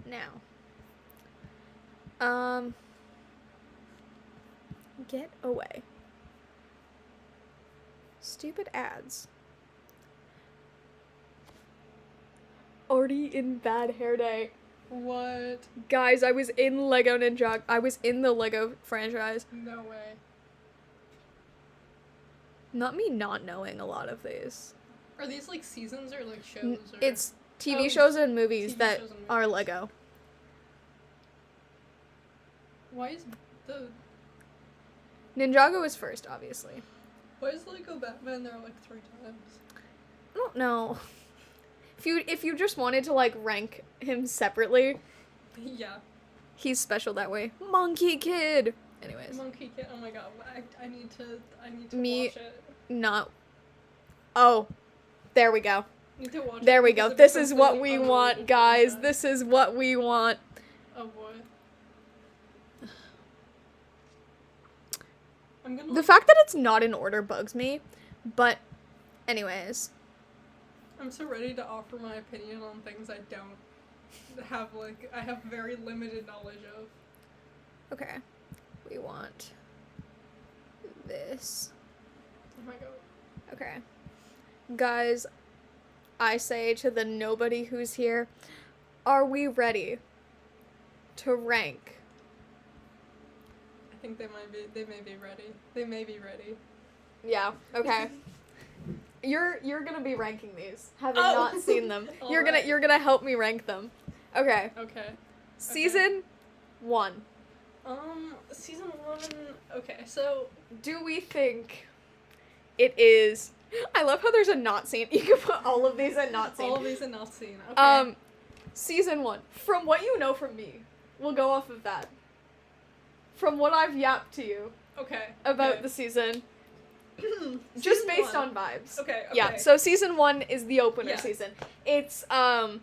Now. Get away. Stupid ads. Already in bad hair day. What? Guys, I was in LEGO Ninjago. I was in the LEGO franchise. No way. Not me not knowing a lot of these. Are these like seasons or like shows? Or... It's TV shows and movies TV that shows and are movies. LEGO. Why is the... Ninjago is first, obviously. Why is Lego Batman there like 3 times? I don't know. If you just wanted to like rank him separately, Yeah. he's special that way. Monkey Kid. Anyways, Monkey Kid. Oh my god. I need to Me- watch it. not. Oh, there we go. I need to watch There it we because go. of This a is what completely we want, unbelievable guys. franchise. This is what we want. Oh boy. I'm gonna. The fact that it's not in order bugs me, but anyways. I'm so ready to offer my opinion on things I don't have, like, I have very limited knowledge of. Okay. We want this. Oh my god. Okay. Guys, I say to the nobody who's here, are we ready to rank? I think they may be ready. They may be ready. Yeah, okay. You're gonna be ranking these, having Oh. not seen them. You're Alright. gonna help me rank them. Okay. Okay. Season 1. Season 1, okay, so... Do we think it is... I love how there's a not seen. You can put all of these in not seen. All of these are not seen, okay. Season 1. From what you know from me, we'll go off of that. From what I've yapped to you Okay. about the season, just Season based 1. on vibes. Okay, okay. Yeah, so season 1 is the opener Yeah. season. It's, are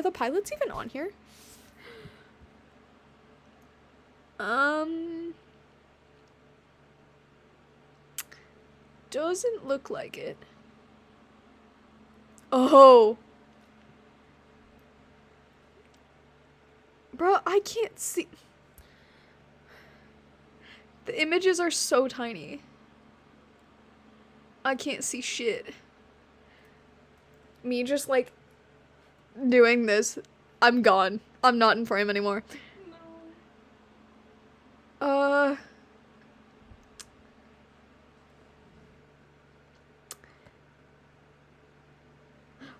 the pilots even on here? Doesn't look like it. Oh. Bro, I can't see. The images are so tiny. I can't see shit. Me just like doing this. I'm gone. I'm not in frame anymore. No.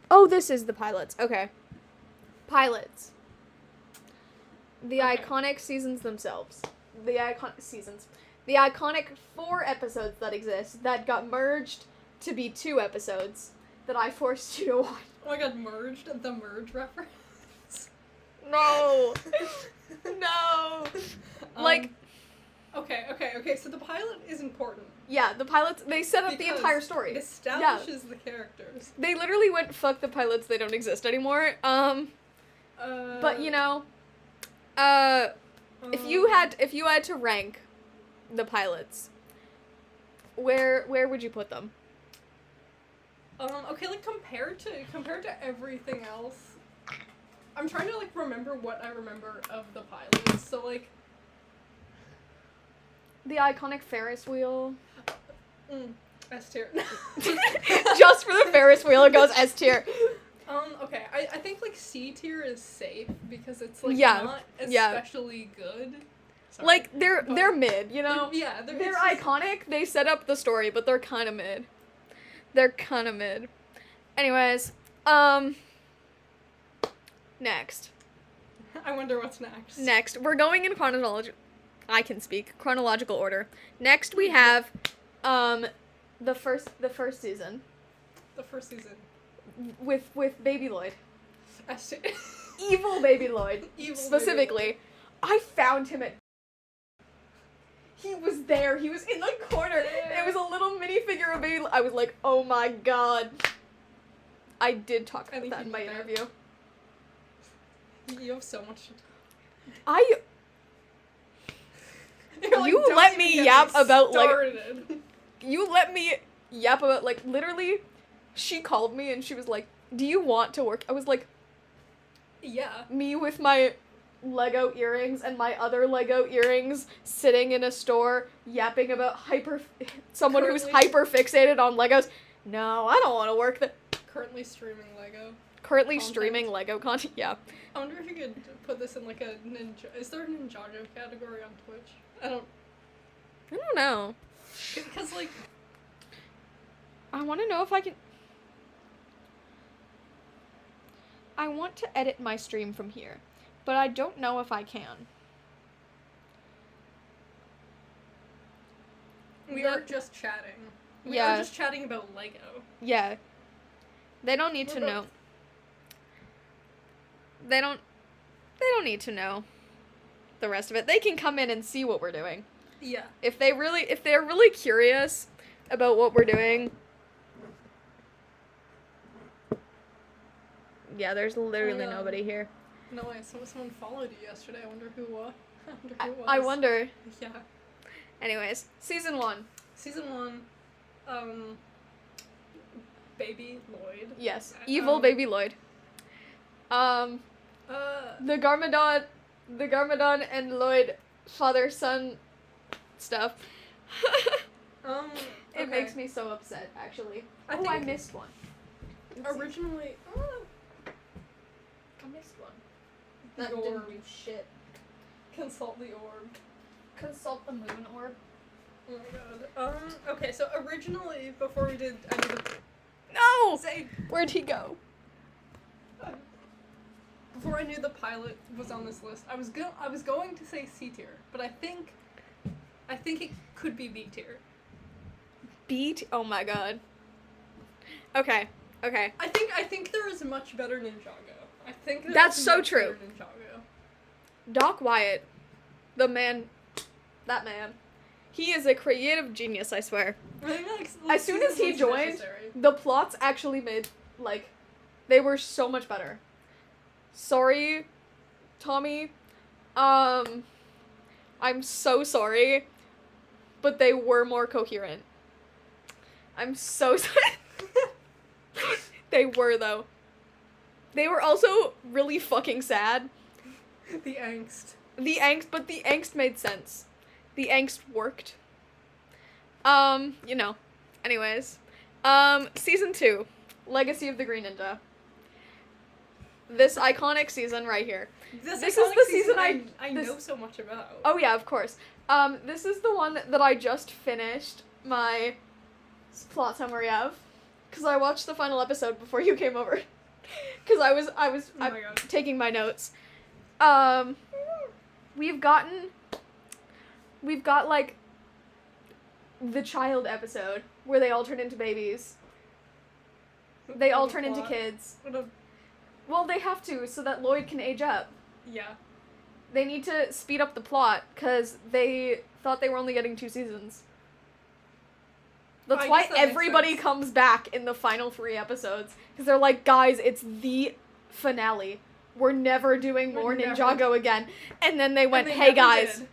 Oh, this is the pilots. Okay. Pilots. The Okay. iconic seasons themselves. The iconic 4 episodes that exist that got merged to be 2 episodes that I forced you to watch. Oh my god, merged? The merge reference? No. No. Like, Okay, so the pilot is important. yeah, the pilots, they set up the because entire story. It establishes the characters. They literally went, fuck the pilots, they don't exist anymore. But you know, if you had to rank the pilots, where would you put them? Okay, like compared to everything else, I'm trying to like remember what I remember of the pilots. So like, The iconic Ferris wheel. S tier. Just for the Ferris wheel, it goes S tier. Okay, I think like C tier is safe because it's like Yeah, not yeah. especially good. Sorry. Like, they're But- mid, you know? Yeah, They're it's just- iconic, they set up the story, but they're kind of mid. They're kind of mid. Anyways, next. I wonder what's next. Next, we're going in chronological order. Next we have, the first season. The first season. With Baby Lloyd. S tier. Evil Baby Lloyd. Evil Specifically. Baby I found him at... He was there. He was in the corner. Yeah. It was a little minifigure of Baby Lloyd. I was like, oh my god. I did talk I about think that you in my need that. interview. You have so much. You Don't let even me get yap about, like- started. You let me yap about, like, literally She called me and she was like, do you want to work? I was like, Yeah. me with my Lego earrings and my other Lego earrings sitting in a store yapping about someone who's hyper fixated on Legos. No, I don't want to work there. Currently streaming Lego. Currently Content. streaming Lego content, yeah. I wonder if you could put this in like a is there a Ninjago category on Twitch? I don't know. Because like I want to know if I can. I want to edit my stream from here, but I don't know if I can. We are just chatting. We Yeah. are just chatting about Lego. Yeah. They don't need to know. They don't need to know the rest of it. They can come in and see what we're doing. Yeah. If they're really curious about what we're doing. Yeah, there's literally nobody here. No way, someone followed you yesterday. I wonder who was. I wonder. Yeah. Anyways, season 1. Season 1, Baby Lloyd. Yes, evil baby Lloyd. The Garmadon and Lloyd father-son stuff. It makes me so upset, actually. I missed one. Originally, I missed one. The That orb. didn't do shit. Consult the orb. Consult the moon orb. Oh my god. Okay, so originally, before we did any of the... No! Say, Where'd he go? before I knew the pilot was on this list, I was going to say C tier, but I think it could be B tier. Oh my god. Okay. I think there is much better Ninjago. I think there That's is so much true. better Ninjago. Doc Wyatt. That man. He is a creative genius, I swear. I think, As soon as he season one's joined, necessary. the plots actually made, they were so much better. Sorry, Tommy. I'm so sorry. But they were more coherent. I'm so sorry. They were, though. They were also really fucking sad. The angst. But the angst made sense. The angst worked. Anyways. Season 2. Legacy of the Green Ninja. This iconic season right here. This is iconic the season I know so much about. Oh yeah, of course. This is the one that I just finished my plot summary of. Because I watched the final episode before you came over. Because I was taking my notes. We've got the child episode where they all turn into babies. They all turn into kids. Well, they have to so that Lloyd can age up. Yeah. They need to speed up the plot because they thought they were only getting 2 seasons. That's why everybody comes back in the final 3 episodes. Because they're like, guys, it's the finale. We're never doing more Ninjago again. And then they went, hey guys,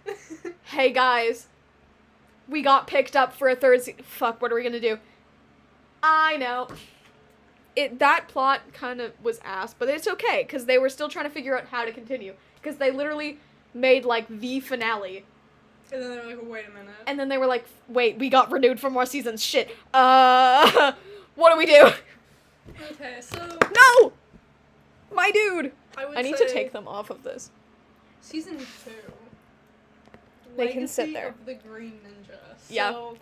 we got picked up for a 3rd fuck, what are we gonna do? I know. That plot kind of was ass, but it's okay, because they were still trying to figure out how to continue. Because they literally made, the finale. And then they were like, wait a minute. And then they were like, wait, we got renewed for more seasons, shit. What do we do? Okay, so... No! My dude! I need to take them off of this. Season 2. They can sit there. Of the Green Ninja. Yeah.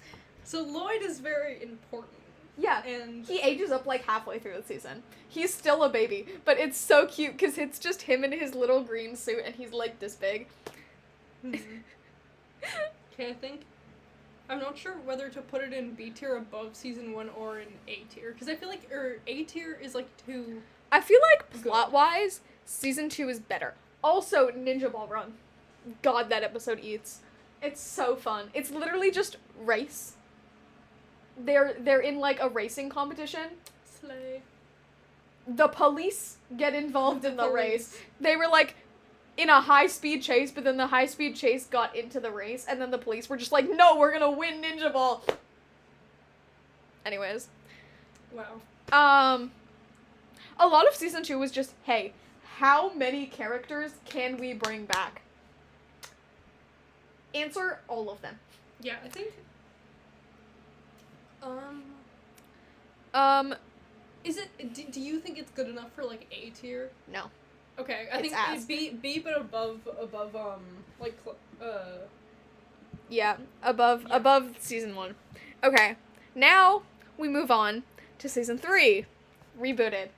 So Lloyd is very important. Yeah, and he ages up halfway through the season. He's still a baby, but it's so cute because it's just him in his little green suit and he's this big. Okay, I'm not sure whether to put it in B tier above season 1 or in A tier because I feel like A tier is too. I feel like plot-wise, season 2 is better. Also, Ninja Ball Run. God, that episode eats. It's so fun. It's literally just race. They're in a racing competition. Slay. The police get involved in the race. They were in a high-speed chase, but then the high-speed chase got into the race, and then the police were just no, we're gonna win Ninja Ball. Anyways. Wow. A lot of season 2 was just, hey, how many characters can we bring back? Answer, all of them. Yeah, I think. Is it? Do you think it's good enough for like A tier? No. Okay, I think ass. B, but above like Yeah, above season 1. Okay, now we move on to season 3, rebooted.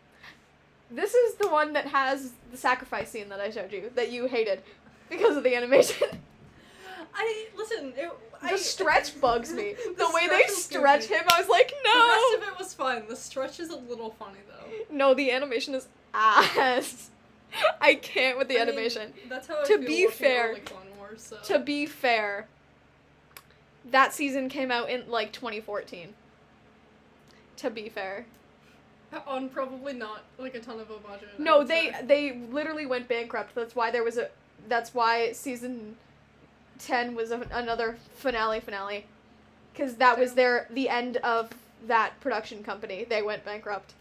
This is the one that has the sacrifice scene that I showed you, that you hated because of the animation. The stretch bugs me. The way they stretch him, I was like, no! The rest of it was fine. The stretch is a little funny, though. No, the animation is ass. I can't with the animation. That's how I To feel be watching fair, early Clone Wars, so. To be fair, that season came out in, like, 2014. To be fair. On probably not, like, a ton of a budget. No, they literally went bankrupt. That's why season 10 was another finale. Because that was the end of that production company. They went bankrupt.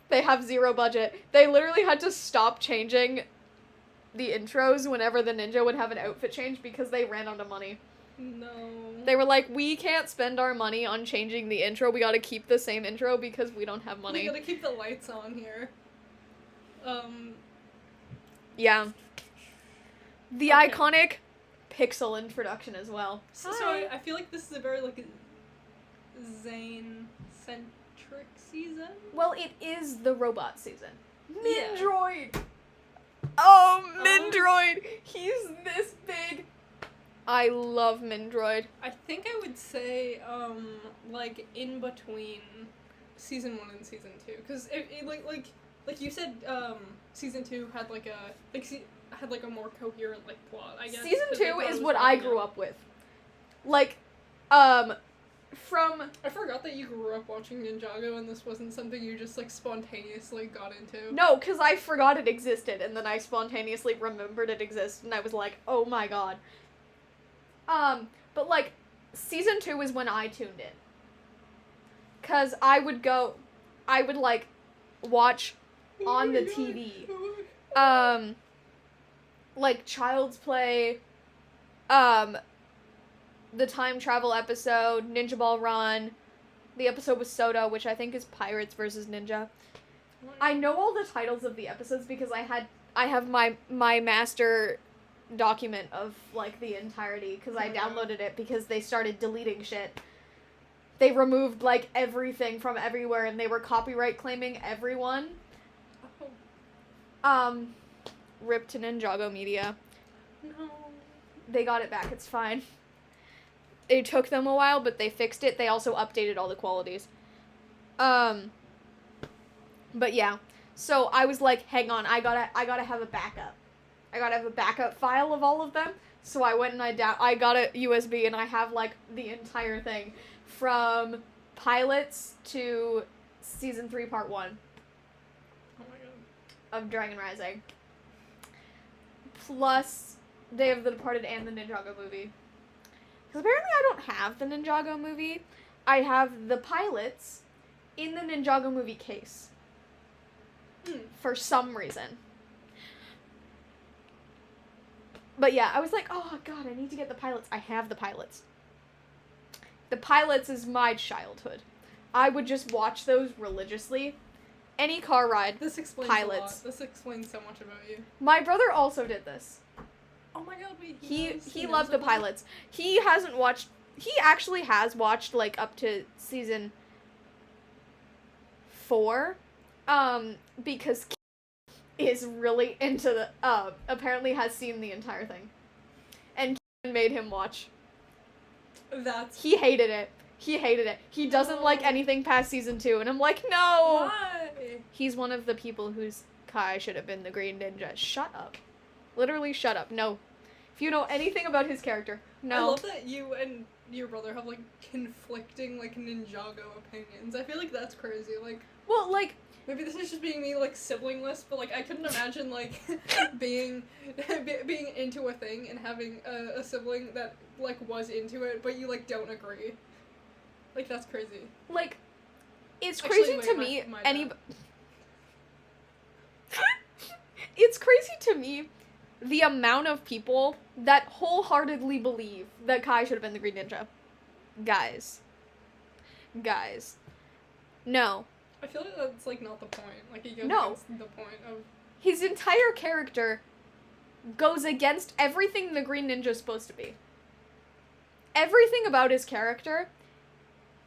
They have zero budget. They literally had to stop changing the intros whenever the ninja would have an outfit change because they ran out of money. No. They were like, we can't spend our money on changing the intro. We gotta keep the same intro because we don't have money. We gotta keep the lights on here. Yeah. The iconic pixel introduction as well. So I feel like this is a very, like, Zane-centric season? Well, it is the robot season. Yeah. Mindroid! Oh, Mindroid! He's this big. I love Mindroid. I think I would say, like, in between season 1 and season 2. Because, like you said, season 2 had, like, a more coherent, like, plot, I guess. Season 2 is what I grew up with. Like, from... I forgot that you grew up watching Ninjago and this wasn't something you just, like, spontaneously got into. No, because I forgot it existed, and then I spontaneously remembered it existed, and I was like, oh my god. But, like, season 2 is when I tuned in. Because I would, like, watch on the TV. Like, Child's Play, the time travel episode, Ninja Ball Run, the episode with Soda, which I think is Pirates versus Ninja. I know all the titles of the episodes because I have my master document of, like, the entirety, because I downloaded it because they started deleting shit. They removed, like, everything from everywhere, and they were copyright claiming everyone. Rip to Ninjago Media. No. They got it back, it's fine. It took them a while, but they fixed it. They also updated all the qualities. But yeah. So I was like, hang on, I gotta have a backup. I gotta have a backup file of all of them. So I went and I got a USB, and I have, like, the entire thing. From pilots to season 3, part 1. Oh my god. Of Dragon Rising. Plus Day of the Departed and the Ninjago movie. Because apparently I don't have the Ninjago movie. I have the pilots in the Ninjago movie case. For some reason. But yeah, I was like, oh god, I need to get the pilots. I have the pilots. The pilots is my childhood. I would just watch those religiously. Any car ride. This explains pilots. a lot. This explains so much about you. My brother also did this. Oh my god, wait. He loved the pilots. He hasn't watched... He actually has watched, like, up to season 4. Because is really into the... apparently has seen the entire thing. And made him watch. He hated it. He doesn't like anything past season 2. And I'm like, no! Why? He's one of the people whose Kai should have been the Green Ninja. Shut up. Literally shut up. No. If you know anything about his character, no. I love that you and your brother have, like, conflicting, like, Ninjago opinions. I feel like that's crazy. Like, well, like, maybe this is just being me, like, siblingless, but, like, I couldn't imagine, like, being into a thing and having a sibling that, like, was into it, but you, like, don't agree. Like, that's crazy. Like, It's Actually, crazy wait, to me, my bad. It's crazy to me the amount of people that wholeheartedly believe that Kai should have been the Green Ninja. Guys. No. I feel like that's, like, not the point. Like, it goes No. against the point of... His entire character goes against everything the Green Ninja is supposed to be. Everything about his character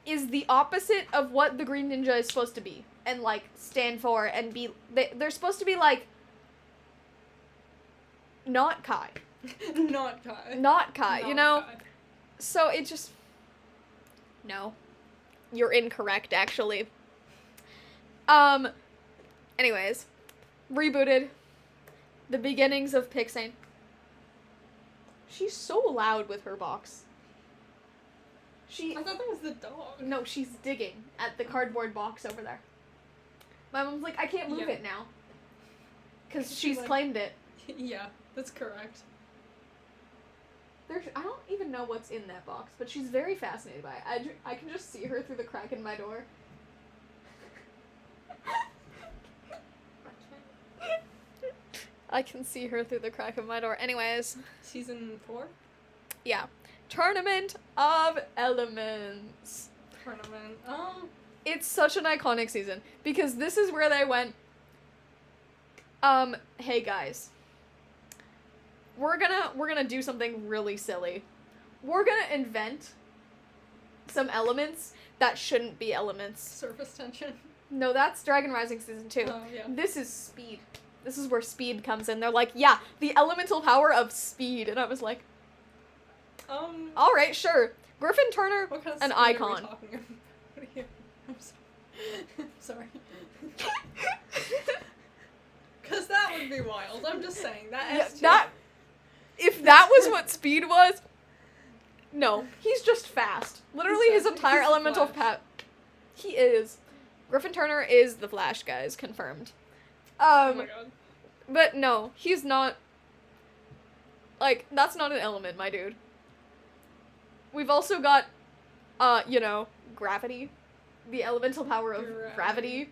is the opposite of what the Green Ninja is supposed to be. And, like, stand for and be... They're supposed to be, like... Not Kai. Not Kai. Not Kai, Not you know? Kai. So it just... No. You're incorrect, actually. Anyways. Rebooted. The beginnings of Pixane. She's so loud with her box. I thought that was the dog. No, she's digging at the cardboard box over there. My mom's like, I can't move it now. Because she's like, claimed it. Yeah, that's correct. I don't even know what's in that box, but she's very fascinated by it. I can just see her through the crack in my door. I can see her through the crack of my door. Anyways. Season 4? Yeah. Tournament of Elements. Tournament. It's such an iconic season because this is where they went, hey guys, we're gonna do something really silly. We're gonna invent some elements that shouldn't be elements. Surface tension. No, that's Dragon Rising Season 2. Oh, yeah. This is speed. This is where speed comes in. They're like, yeah, the elemental power of speed. And I was like, alright, sure. Griffin Turner, what kind of an speed are we icon. talking about? What are you... I'm sorry. Because that would be wild. I'm just saying. If that was what speed was, no. He's just fast. Literally his entire He's elemental Flash. He is. Griffin Turner is the Flash, guys. Confirmed. Oh my god. But no, he's not. Like, that's not an element, my dude. We've also got, gravity. The elemental power of gravity.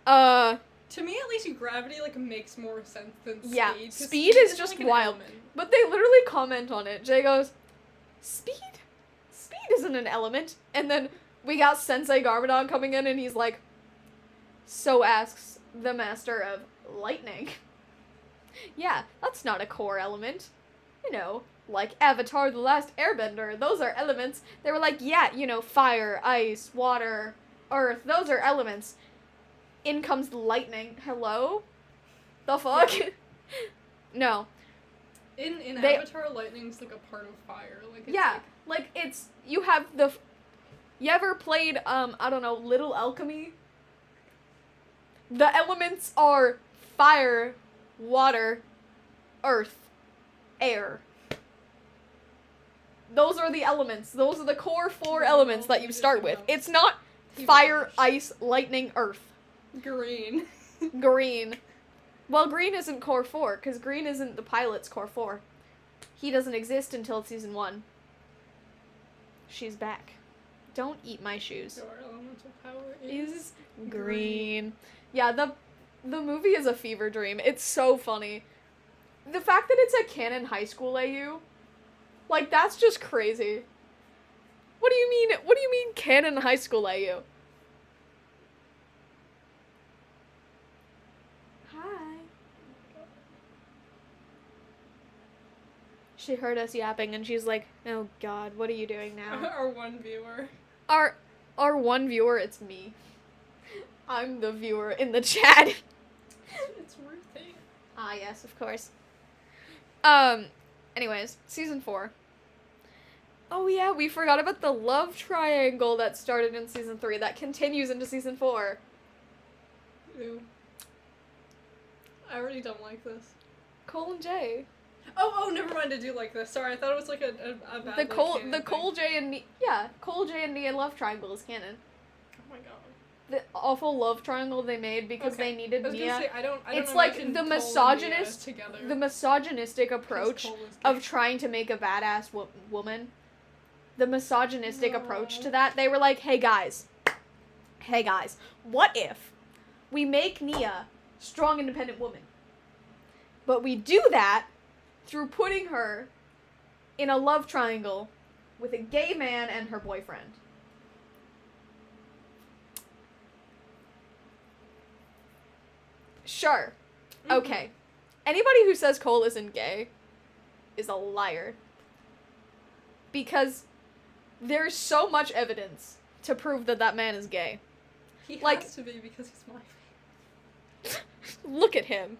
To me, at least, gravity, like, makes more sense than speed. Yeah, speed is just like wild. But they literally comment on it. Jay goes, Speed isn't an element. And then we got Sensei Garmadon coming in, and he's like, so asks the Master of Lightning. Yeah, that's not a core element. You know, like Avatar The Last Airbender, those are elements. They were like, yeah, fire, ice, water, earth, those are elements. In comes lightning. Hello? The fuck? No. In Avatar, lightning's like a part of fire. Like, it's you have you ever played, I don't know, Little Alchemy? The elements are fire, water, earth, air. Those are the elements. Those are the core 4 elements that you start with. It's not fire, ice, lightning, earth. Green. Green. Well, green isn't core 4, because green isn't the pilot's core 4. He doesn't exist until season 1. She's back. Don't eat my shoes. Your elemental power Is green. Yeah, the movie is a fever dream. It's so funny. The fact that it's a canon high school AU, like, that's just crazy. What do you mean canon high school AU? Hi. She heard us yapping and she's like, oh god, what are you doing now? Our one viewer. Our one viewer, it's me. I'm the viewer in the chat. It's Ruthie. Ah, yes, of course. Anyways, season 4. Oh yeah, we forgot about the love triangle that started in season 3 that continues into season 4. Ew. I already don't like this. Cole and Jay. Oh, never mind, I do like this. Sorry, I thought it was like a bad, The Cole thing. Jay and Cole Jay and Nia love triangle is canon. Oh my god. The awful love triangle they made because they needed I was Nia. gonna say, I don't It's imagine like Cole the and misogynist, Nia together. the misogynistic approach Cole is of gay. trying to make a badass woman. The misogynistic No. approach to that. They were like, hey guys, hey guys, what if we make Nia strong, independent woman? But we do that through putting her in a love triangle with a gay man and her boyfriend. Sure. Okay. Anybody who says Cole isn't gay is a liar. Because there's so much evidence to prove that that man is gay. He Like- has to be because he's my favorite. Look at him.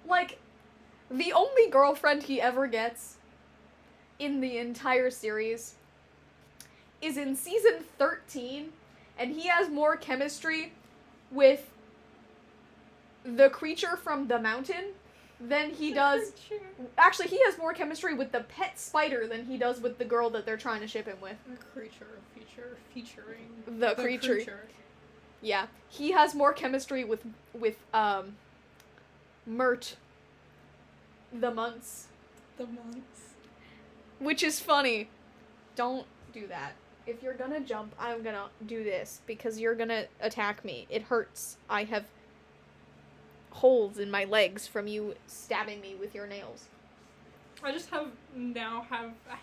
Like, the only girlfriend he ever gets in the entire series is in season 13, and he has more chemistry with the creature from the mountain than he does... Actually, he has more chemistry with the pet spider than he does with the girl that they're trying to ship him with. The creature featuring The creature. Yeah. He has more chemistry with Mert the months. The months. Which is funny. Don't do that. If you're gonna jump, I'm gonna do this because you're gonna attack me. It hurts. I have holes in my legs from you stabbing me with your nails. I just have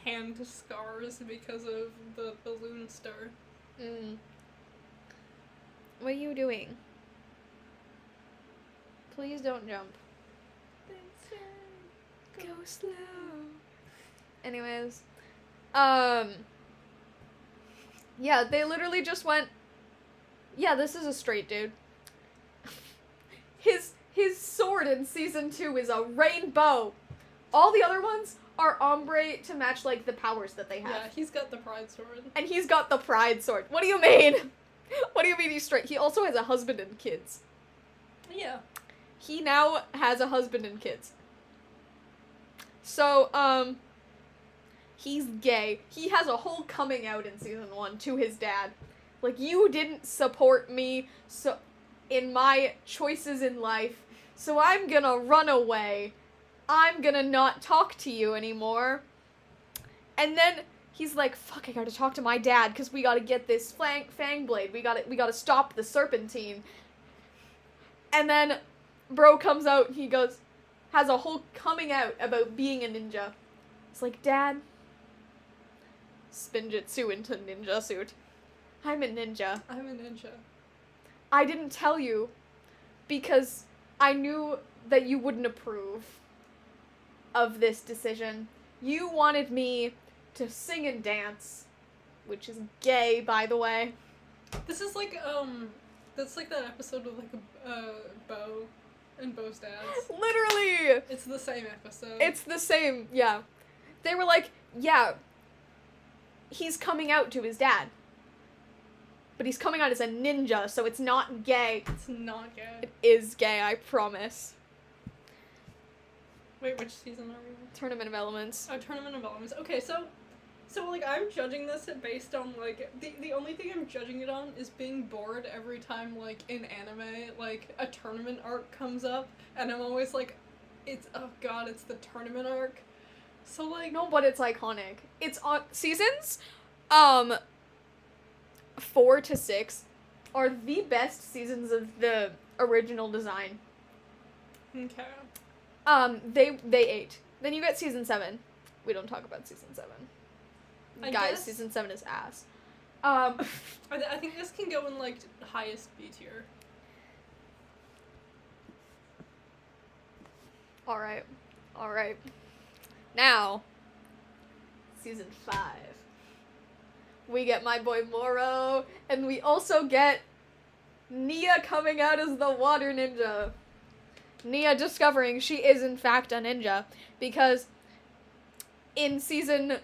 hand scars because of the balloon star. What are you doing? Please don't jump. Go slow. Anyways, yeah, they literally just went, yeah, this is a straight dude. His sword in season 2 is a rainbow. All the other ones are ombre to match, like, the powers that they have. Yeah, he's got the pride sword. And he's got the pride sword. What do you mean? What do you mean he's straight? He also has a husband and kids. Yeah. He now has a husband and kids. So, he's gay. He has a whole coming out in season 1 to his dad. Like, you didn't support me in my choices in life, so I'm gonna run away. I'm gonna not talk to you anymore. And then he's like, fuck, I gotta talk to my dad, because we gotta get this fang blade. We gotta stop the serpentine. And then bro comes out and he has a whole coming out about being a ninja. It's like, Dad, spinjitzu into ninja suit. I'm a ninja. I'm a ninja. I didn't tell you because I knew that you wouldn't approve of this decision. You wanted me to sing and dance, which is gay, by the way. This is like, that's like that episode of, like, Bo and Bo's dads. Literally! It's the same episode. It's the same, yeah. They were like, yeah, he's coming out to his dad. But he's coming out as a ninja, so it's not gay. It's not gay. It is gay, I promise. Wait, which season are we in? Tournament of Elements. Oh, Tournament of Elements. Okay, so like, I'm judging this based on, like, the only thing I'm judging it on is being bored every time, like, in anime, like, a tournament arc comes up, and I'm always like, oh god, it's the tournament arc. So, like... No, but it's iconic. It's on seasons, 4 to 6 are the best seasons of the original design. Okay. They ate. Then you get season 7. We don't talk about season 7. I Guys, guess- season 7 is ass. I think this can go in, like, highest B tier. Alright. Now, season 5. We get my boy Moro, and we also get Nia coming out as the water ninja. Nia discovering she is in fact a ninja, because in season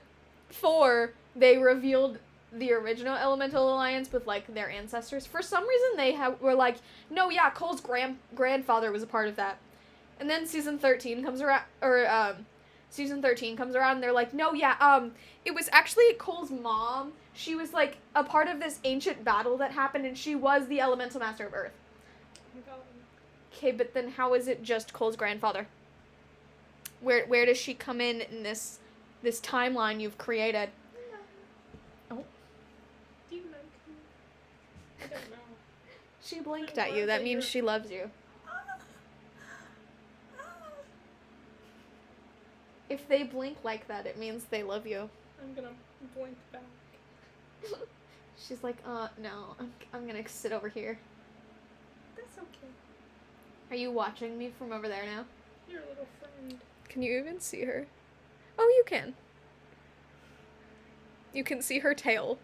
4, they revealed the original Elemental Alliance with, like, their ancestors. For some reason, they were like, no, yeah, Cole's grandfather was a part of that. And then season 13 comes around, and they're like, no, yeah, it was actually Cole's mom. She was, like, a part of this ancient battle that happened, and she was the Elemental Master of Earth. Oh my god. Okay, but then how is it just Cole's grandfather? Where does she come in this timeline you've created? Do you like me? I don't know. She blinked at you. That means she loves you. If they blink like that, it means they love you. I'm gonna blink back. She's like, no, I'm gonna sit over here. That's okay. Are you watching me from over there now? Your little friend. Can you even see her? Oh, you can. You can see her tail.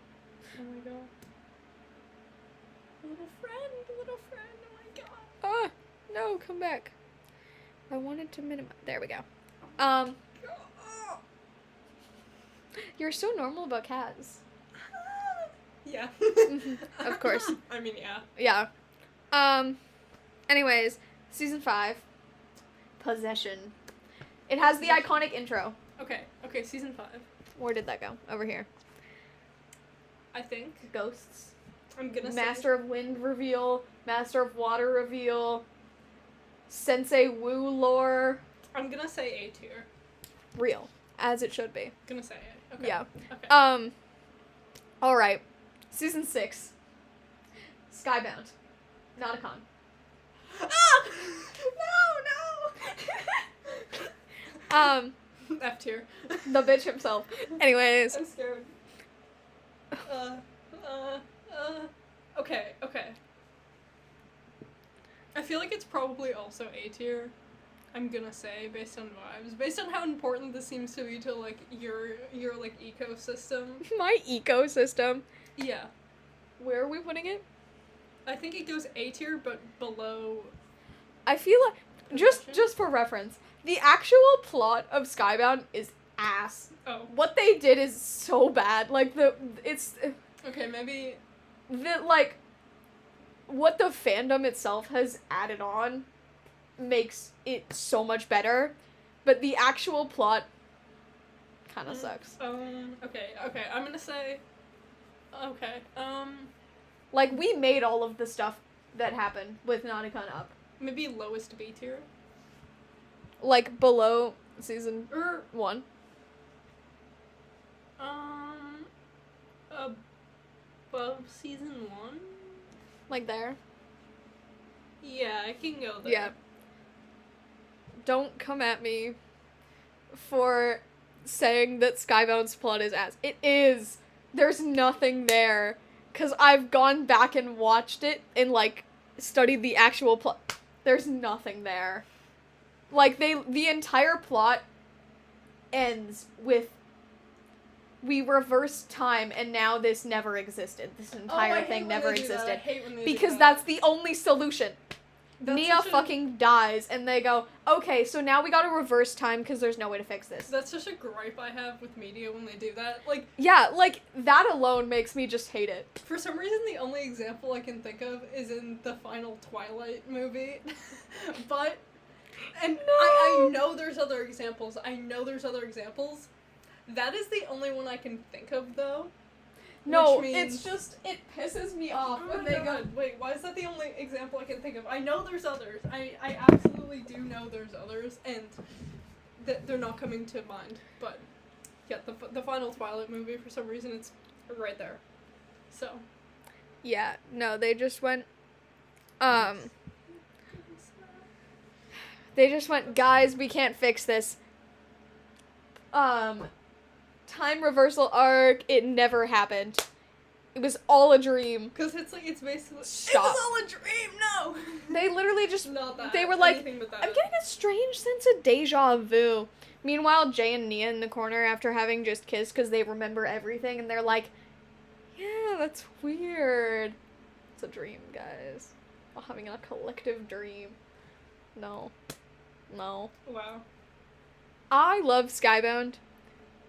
Oh my god. Little friend, oh my god. Ah, no, come back. I wanted to minimize. There we go. You're so normal about cats. Yeah. Of course. I mean, yeah. Yeah. Anyways, season 5. Possession. It has the iconic intro. Okay, season 5. Where did that go? Over here. I think. Ghosts. I'm gonna say. Master of Wind reveal. Master of Water reveal. Sensei Wu lore. I'm gonna say A tier. Real. As it should be. Gonna say it. Okay. Yeah. Okay. Alright. Season 6. Skybound. Not a con. Ah! No! F tier. The bitch himself. Anyways. I'm scared. Okay. I feel like it's probably also A tier. I'm gonna say, based on vibes, based on how important this seems to be to like your like ecosystem. My ecosystem. Yeah. Where are we putting it? I think it goes A tier, but below. I feel like Possession? just for reference, the actual plot of Skybound is ass. Oh. What they did is so bad. Like Okay, maybe. What the fandom itself has added on makes it so much better, but the actual plot kind of sucks. Okay, I'm gonna say. Okay, Like, we made all of the stuff that happened with Nanakon up. maybe lowest B tier. Like, below season 1. Above season 1? Like there. Yeah, I can go there. Yeah. Don't come at me for saying that Skybound's plot is ass. It is. There's nothing there. 'Cause I've gone back and watched it and, like, studied the actual plot. There's nothing there. Like, the entire plot ends with, we reversed time and now this never existed. This entire thing never existed. Because that's the only solution. Nia fucking dies, and they go, okay, so now we gotta reverse time because there's no way to fix this. That's such a gripe I have with media when they do that. Like, yeah, like, that alone makes me just hate it. For some reason, the only example I can think of is in the final Twilight movie. But, and no! I know there's other examples. That is the only one I can think of, though. No, means... it's just, it pisses me off when they go... Wait, why is that the only example I can think of? I know there's others. I absolutely do know there's others, and they're not coming to mind. But, yeah, the final Twilight movie, for some reason, it's right there. So. Yeah, no, they just went, guys, we can't fix this. Time reversal arc, it never happened. It was all a dream. Because it's basically... Stop. It was all a dream, no! They literally just... Not that. They were like, I'm getting a strange sense of deja vu. Meanwhile, Jay and Nia in the corner after having just kissed because they remember everything, and they're like, yeah, that's weird. It's a dream, guys. While having a collective dream. No. No. Wow. I love Skybound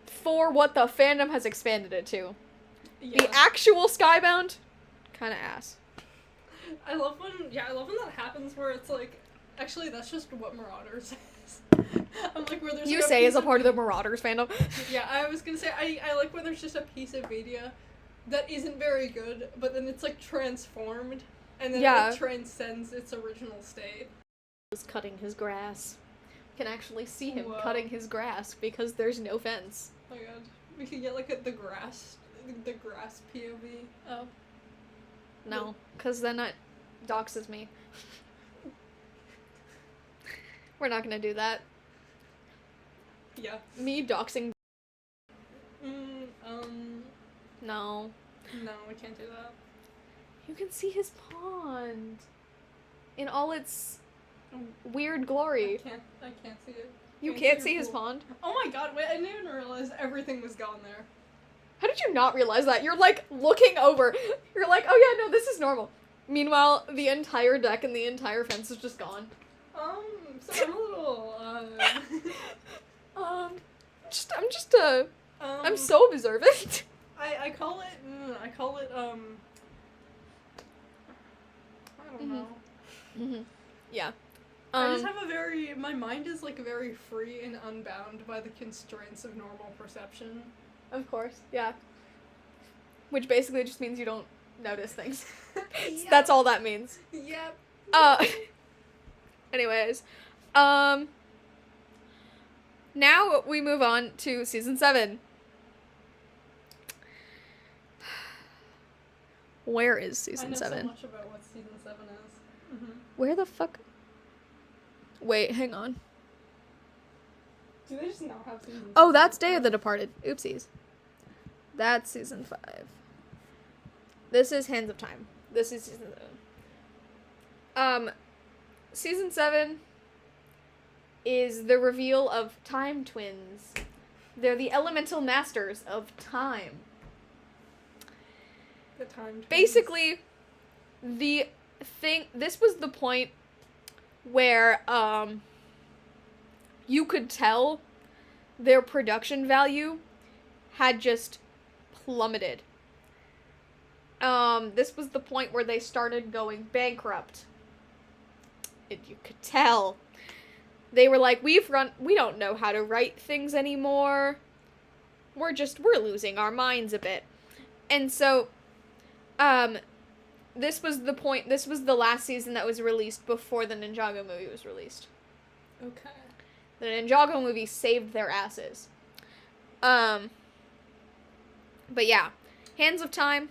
for what the fandom has expanded it to. Yeah. The actual Skybound, kind of ass. I love when that happens where it's like, actually, that's just what Marauders is. I'm like, where there's You like say as a part of the Marauders fandom. Yeah, I was gonna say, I like when there's just a piece of media that isn't very good, but then it's like transformed, and then it transcends its original state. He's cutting his grass. You can actually see him Whoa. cutting his grass because there's no fence. Oh my god. We could get like the grass POV. Oh. No, because then it doxes me. We're not gonna do that. Yeah. Me doxing. No. No, we can't do that. You can see his pond. In all its weird glory. I can't see it. You can't see his pond? Oh my god, wait, I didn't even realize everything was gone there. How did you not realize that? You're like looking over. You're like, oh yeah, no, this is normal. Meanwhile, the entire deck and the entire fence is just gone. So I'm a little, I'm so observant. I call it, I don't know. Mm-hmm. Yeah. I just have my mind is like very free and unbound by the constraints of normal perception. Of course, yeah. Which basically just means you don't notice things. Yep. That's all that means. Yep. Anyways, now we move on to season 7. Where is season 7? I know so much about what season 7 is. Mm-hmm. Where the fuck? Wait, hang on. Do they just not have season 7? Oh, that's Day of the Departed. Oopsies. That's season 5. This is Hands of Time. This is season 7. Season 7 is the reveal of time twins. They're the elemental masters of time. The time twins. Basically, this was the point where, you could tell their production value had just plummeted. This was the point where they started going bankrupt. You could tell. They were like, we don't know how to write things anymore. We're losing our minds a bit. And so, this was the last season that was released before the Ninjago movie was released. Okay. The Ninjago movie saved their asses. But yeah. Hands of Time.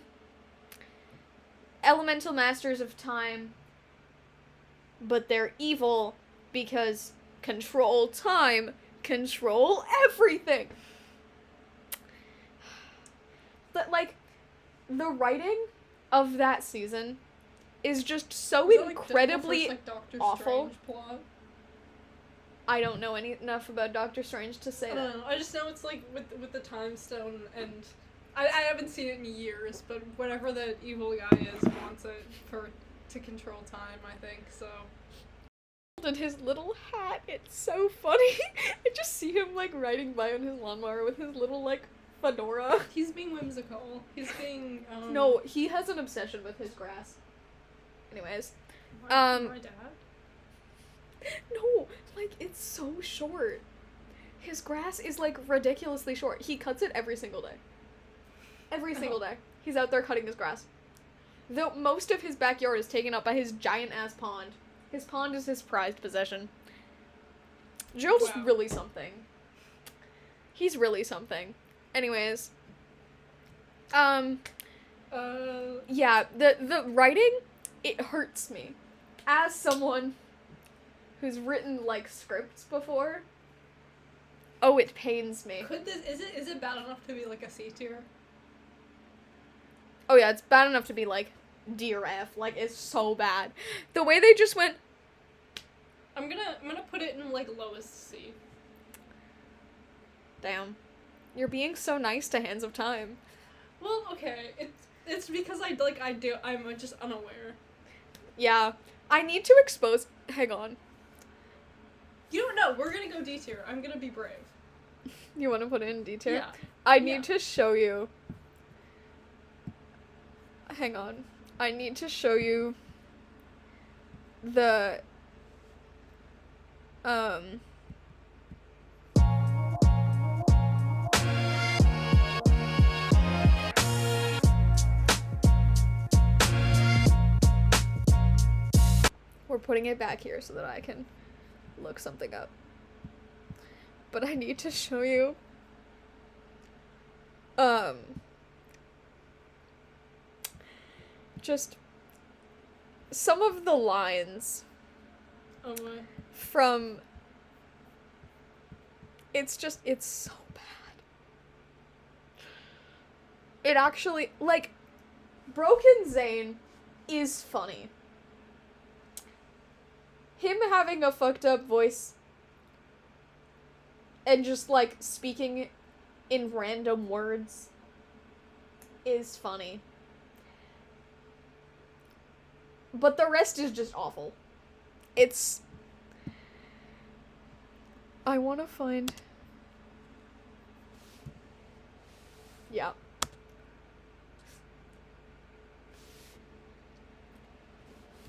Elemental Masters of Time. But they're evil because control time, control everything. But, like, the writing of that season is just so incredibly Doctor awful. Strange plot? I don't know enough about Doctor Strange to say that. I don't know. I just know it's like with the Time Stone, and I haven't seen it in years, but whatever the evil guy is wants it to control time, I think, so. And his little hat, it's so funny. I just see him, like, riding by on his lawnmower with his little, like, fedora. He's being whimsical. He's being, No, he has an obsession with his grass. Anyways. My dad? No, like, it's so short. His grass is, like, ridiculously short. He cuts it every single day. Every single day. He's out there cutting his grass. Though most of his backyard is taken up by his giant-ass pond. His pond is his prized possession. Gerald's really something. He's really something. Anyways. Yeah, the writing, it hurts me. As someone who's written, like, scripts before, oh, it pains me. Is it bad enough to be, like, a C tier? Oh yeah, it's bad enough to be, like, D or F. Like, it's so bad. The way they just went... I'm gonna put it in, like, lowest C. Damn. You're being so nice to Hands of Time. Well, okay, it's because I'm just unaware. Yeah. I need to expose... Hang on. You don't know, we're gonna go D tier. I'm gonna be brave. You want to put it in D tier? Yeah. I need to show you... Hang on. I need to show you the... We're putting it back here so that I can look something up. But I need to show you... just some of the lines Oh my. from... It's so bad. It actually, like, Broken Zane is funny. Him having a fucked up voice and just, like, speaking in random words is funny. But the rest is just awful. It's... I want to find... Yeah.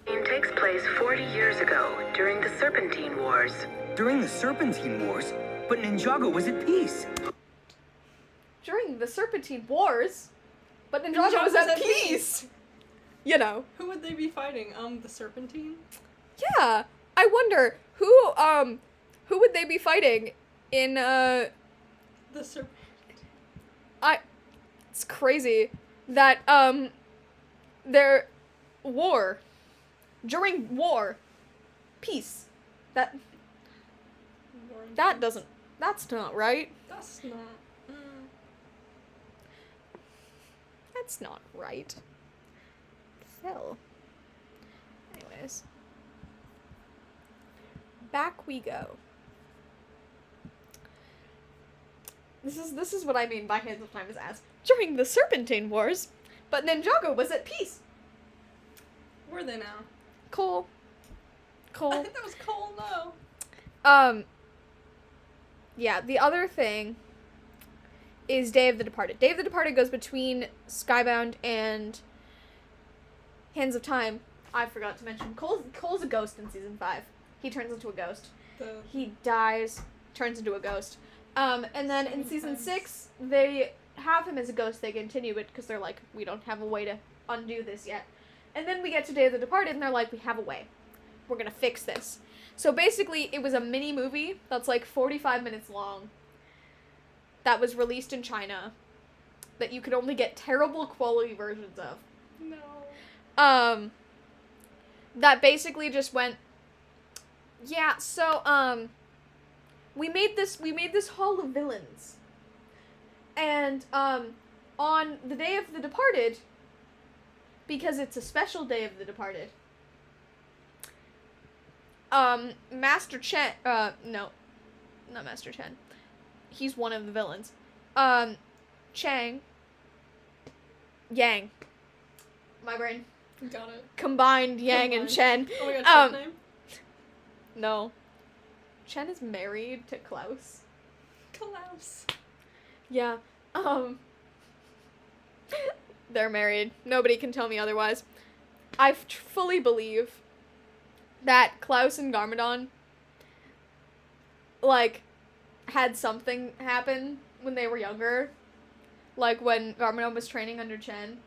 It takes place 40 years ago, during the Serpentine Wars. During the Serpentine Wars? But Ninjago was at peace. During the Serpentine Wars? But Ninjago was at peace! You know. Who would they be fighting? The Serpentine? Yeah. I wonder, who would they be fighting in, The Serpentine. It's crazy that, their war... During war, peace. That's not right. That's not. That's not right. Phil. Anyways. Back we go. This is what I mean by Hands of Time is ass. During the Serpentine Wars, but Ninjago was at peace. Were they now? Cole. I think that was Cole, no. Yeah, the other thing is Day of the Departed. Day of the Departed goes between Skybound and Hands of Time. I forgot to mention. Cole's a ghost in season 5. He turns into a ghost. He dies, turns into a ghost. And then in season 6, they have him as a ghost. They continue it because they're like, we don't have a way to undo this yet. And then we get to Day of the Departed, and they're like, we have a way. We're gonna fix this. So basically, it was a mini movie that's like 45 minutes long that was released in China that you could only get terrible quality versions of. No. That basically just went, yeah, so, we made this Hall of Villains. And, on the Day of the Departed, because it's a special Day of the Departed, Master Chen, no, not Master Chen. He's one of the villains. Yang. My brain. Got it. Combined Yang and Chen. Oh my god, Chen's name? No. Chen is married to Klaus. Klaus. Yeah. They're married. Nobody can tell me otherwise. I fully believe that Klaus and Garmadon, like, had something happen when they were younger. Like, when Garmadon was training under Chen.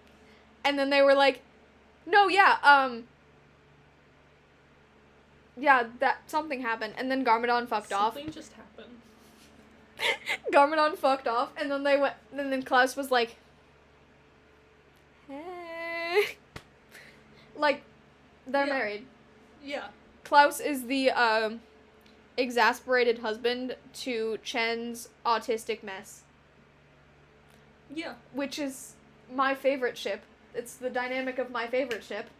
And then they were like, no, yeah, yeah, that something happened. And then Garmadon fucked off. Something just happened. Garmadon fucked off, and then they went, and then Klaus was like, hey. Like, they're married. Yeah. Klaus is the, exasperated husband to Chen's autistic mess. Yeah. Which is my favorite ship. It's the dynamic of my favorite ship.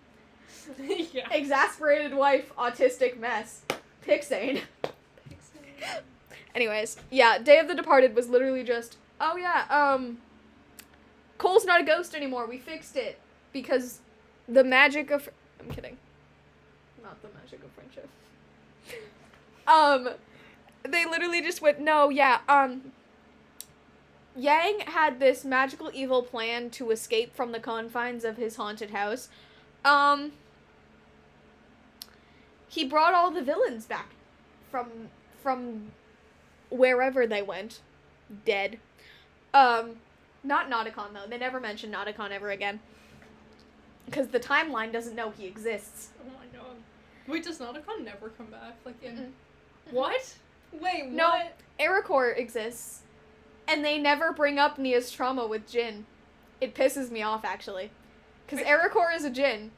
Yeah. Exasperated wife, autistic mess. Pixane. Anyways, yeah, Day of the Departed was literally just, oh yeah, Cole's not a ghost anymore, we fixed it. Because the magic of... I'm kidding. Not the magic of friendship. They literally just went, no, yeah, Yang had this magical evil plan to escape from the confines of his haunted house. He brought all the villains back from wherever they went. Dead. Not Nauticon, though. They never mentioned Nauticon ever again. Because the timeline doesn't know he exists. Oh my god. Wait, does Nauticon never come back? Like, in... Mm-mm. What? Wait, what? No, Ericor exists. And they never bring up Nia's trauma with Jin. It pisses me off, actually. Because Ericor is a Jin.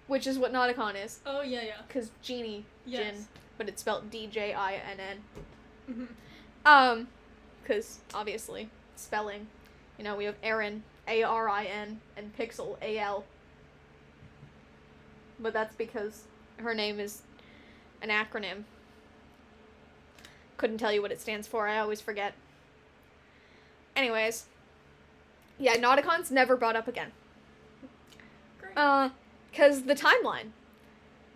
which is what Nauticon is. Oh, yeah. Because genie, Yes. Jin, but it's spelled D-J-I-N-N. Mm-hmm. Because, obviously, spelling. You know, we have Arin, A-R-I-N, and Pixel, A-L. But that's because her name is an acronym. Couldn't tell you what it stands for, I always forget. Anyways. Yeah, Nauticon's never brought up again. Great. Because the timeline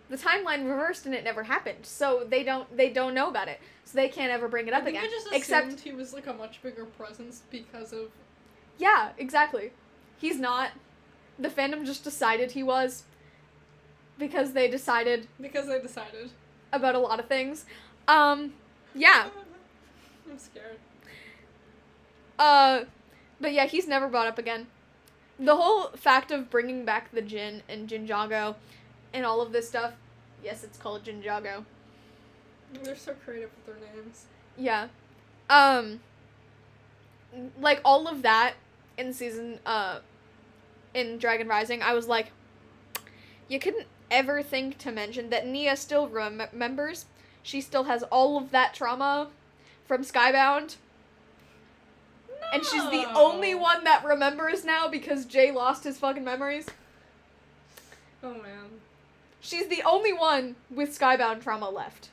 reversed and it never happened. So they don't know about it. So they can't ever bring it up again. I just assumed he was like a much bigger presence because of... Yeah, exactly. He's not. The fandom just decided he was. Because they decided about a lot of things. Yeah. I'm scared. But yeah, he's never brought up again. The whole fact of bringing back the Jin and Ninjago and all of this stuff, yes, it's called Ninjago. They're so creative with their names. Yeah. Like, all of that in in Dragon Rising, I was like, you couldn't ever think to mention that Nia still remembers. She still has all of that trauma from Skybound. No. And she's the only one that remembers now because Jay lost his fucking memories. Oh, man. She's the only one with Skybound trauma left.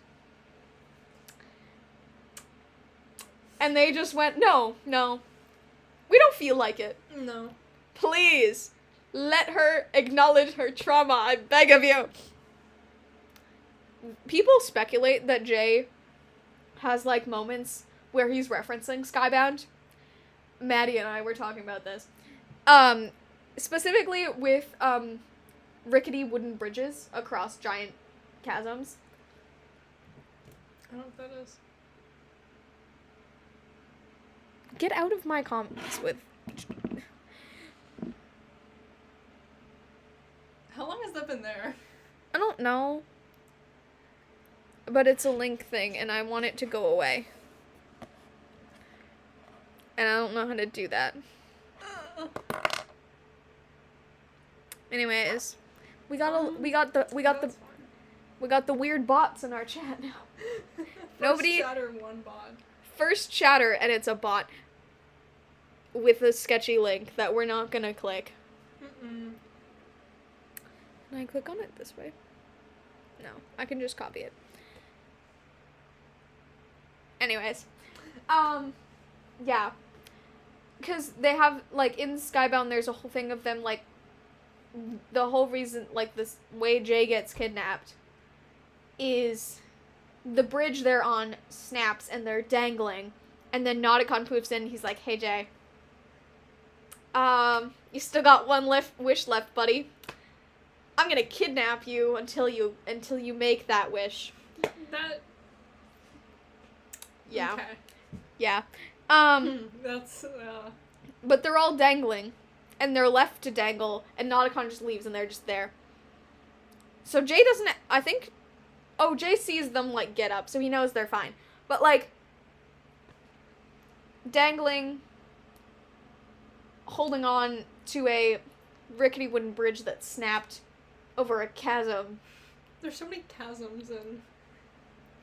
And they just went, no. We don't feel like it. No. Please, let her acknowledge her trauma, I beg of you. People speculate that Jay has, like, moments where he's referencing Skybound. Maddie and I were talking about this. Specifically with, rickety wooden bridges across giant chasms. I don't know what that is. Get out of my comments with... How long has that been there? I don't know. But it's a link thing, and I want it to go away. And I don't know how to do that. Anyways, we got the weird bots in our chat now. Nobody chatter, one bot. First chatter, and it's a bot with a sketchy link that we're not gonna click. Mm-mm. Can I click on it this way? No, I can just copy it. Anyways, yeah, because they have, like, in Skybound, there's a whole thing of them, like, the whole reason, like, this way Jay gets kidnapped is the bridge they're on snaps and they're dangling, and then Nauticon poofs in, he's like, hey Jay, you still got one wish left, buddy. I'm gonna kidnap you until you make that wish. That... Yeah. Okay. Yeah. That's, But they're all dangling, and they're left to dangle, and Nauticon just leaves, and they're just there. So Jay doesn't, I think, Jay sees them, like, get up, so he knows they're fine. But, like, dangling, holding on to a rickety wooden bridge that snapped over a chasm. There's so many chasms in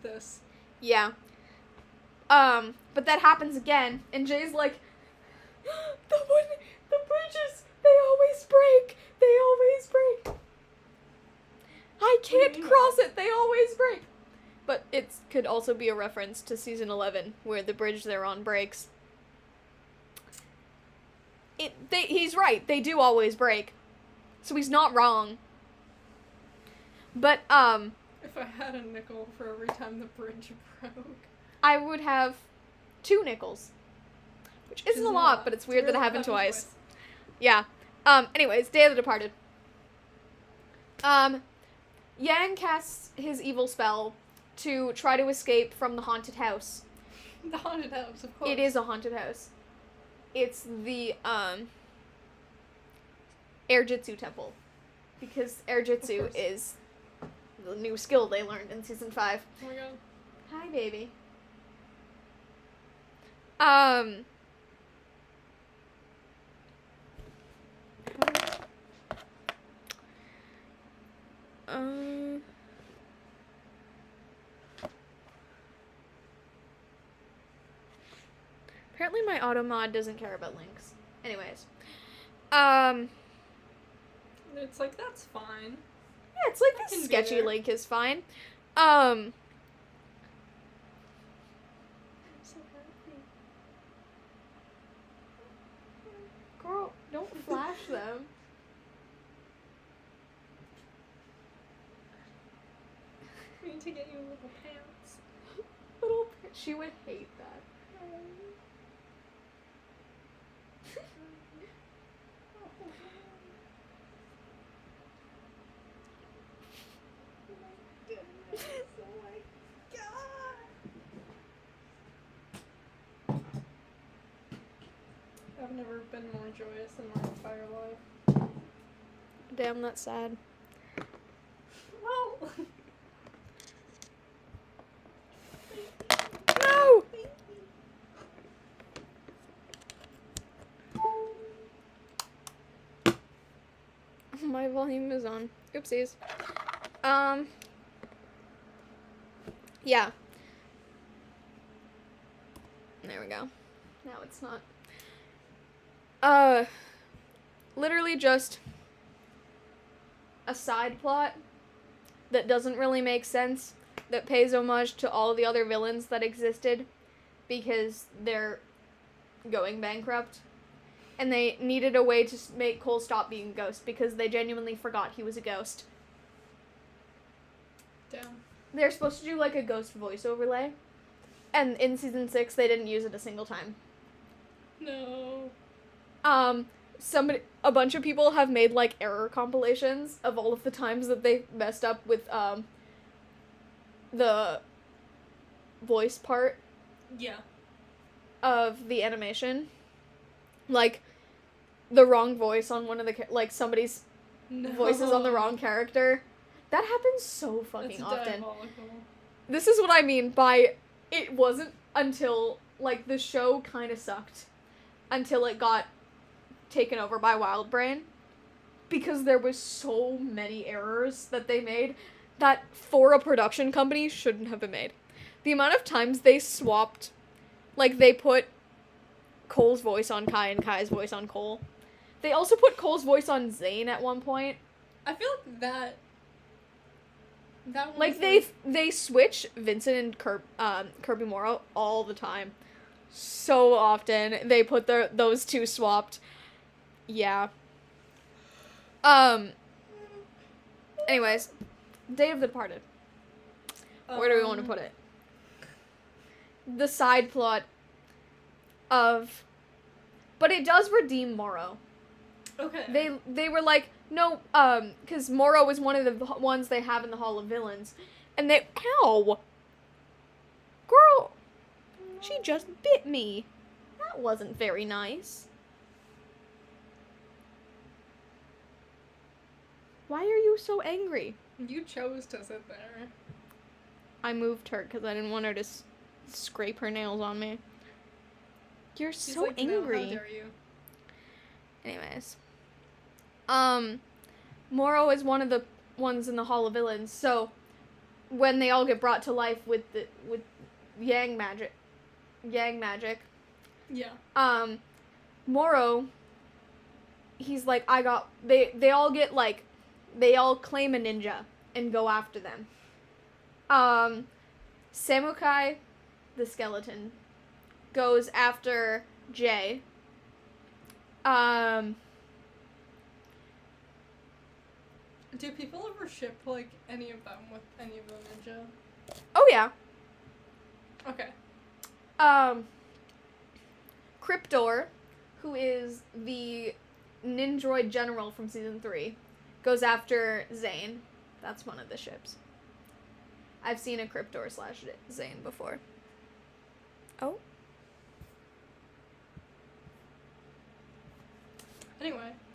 this. Yeah. But that happens again, and Jay's like, the bridges, they always break. I can't cross it, they always break. But it could also be a reference to season 11, where the bridge they're on breaks. He's right, they do always break. So he's not wrong. But, if I had a nickel for every time the bridge broke, I would have 2 nickels. Which isn't a lot, but it's weird that it happened twice. Yeah. Anyways, Day of the Departed. Yang casts his evil spell to try to escape from the haunted house. The haunted house, of course. It is a haunted house. It's the, Air Jitsu temple. Because Air Jitsu is the new skill they learned in season 5. Oh my god. Hi, baby. Apparently my auto mod doesn't care about links. Anyways. It's like, that's fine. Yeah, it's like I the can be sketchy there. link is fine. I'm so happy. Girl, don't flash them. We need to get you little pants. She would hate that. Oh my god! I've never been more joyous in my entire life. Damn, that's sad. Well, No! My volume is on. Oopsies. Yeah. There we go. Now it's not. Literally just a side plot that doesn't really make sense, that pays homage to all the other villains that existed because they're going bankrupt. And they needed a way to make Cole stop being a ghost because they genuinely forgot he was a ghost. damn. They're supposed to do like a ghost voice overlay. And in season 6, they didn't use it a single time. No. A bunch of people have made like error compilations of all of the times that they messed up with, the voice part Yeah. of the animation. Like, the wrong voice on one of the, somebody's No. voices on the wrong character. That happens so fucking That's often. diabolical. This is what I mean by it wasn't until, like, the show kind of sucked until it got taken over by Wild Brain, because there was so many errors that they made that for a production company shouldn't have been made. The amount of times they swapped, like, they put Cole's voice on Kai and Kai's voice on Cole. They also put Cole's voice on Zane at one point. I feel like that one Like, was they switch Vincent and Kirby Morrow all the time. So often they put those two swapped. Yeah. Anyways, Day of the Departed. Where do we want to put it? The side plot of, but it does redeem Morrow. Okay. They were like, no, because Morrow was one of the ones they have in the Hall of Villains, and ow, girl, she just bit me. That wasn't very nice. Why are you so angry? You chose to sit there. I moved her because I didn't want her to scrape her nails on me. You're She's so like, angry. No, how dare you? Anyways. Morrow is one of the ones in the Hall of Villains, so when they all get brought to life with Yang magic. Yeah. Morrow, he's like, they all get like, they all claim a ninja and go after them. Samukai, the skeleton, goes after Jay. Do people ever ship, like, any of them with any of the ninja? Oh yeah. Okay. Cryptor, who is the Ninjroid general from season 3, goes after Zane. That's one of the ships. I've seen a Cryptor / Zane before. Oh?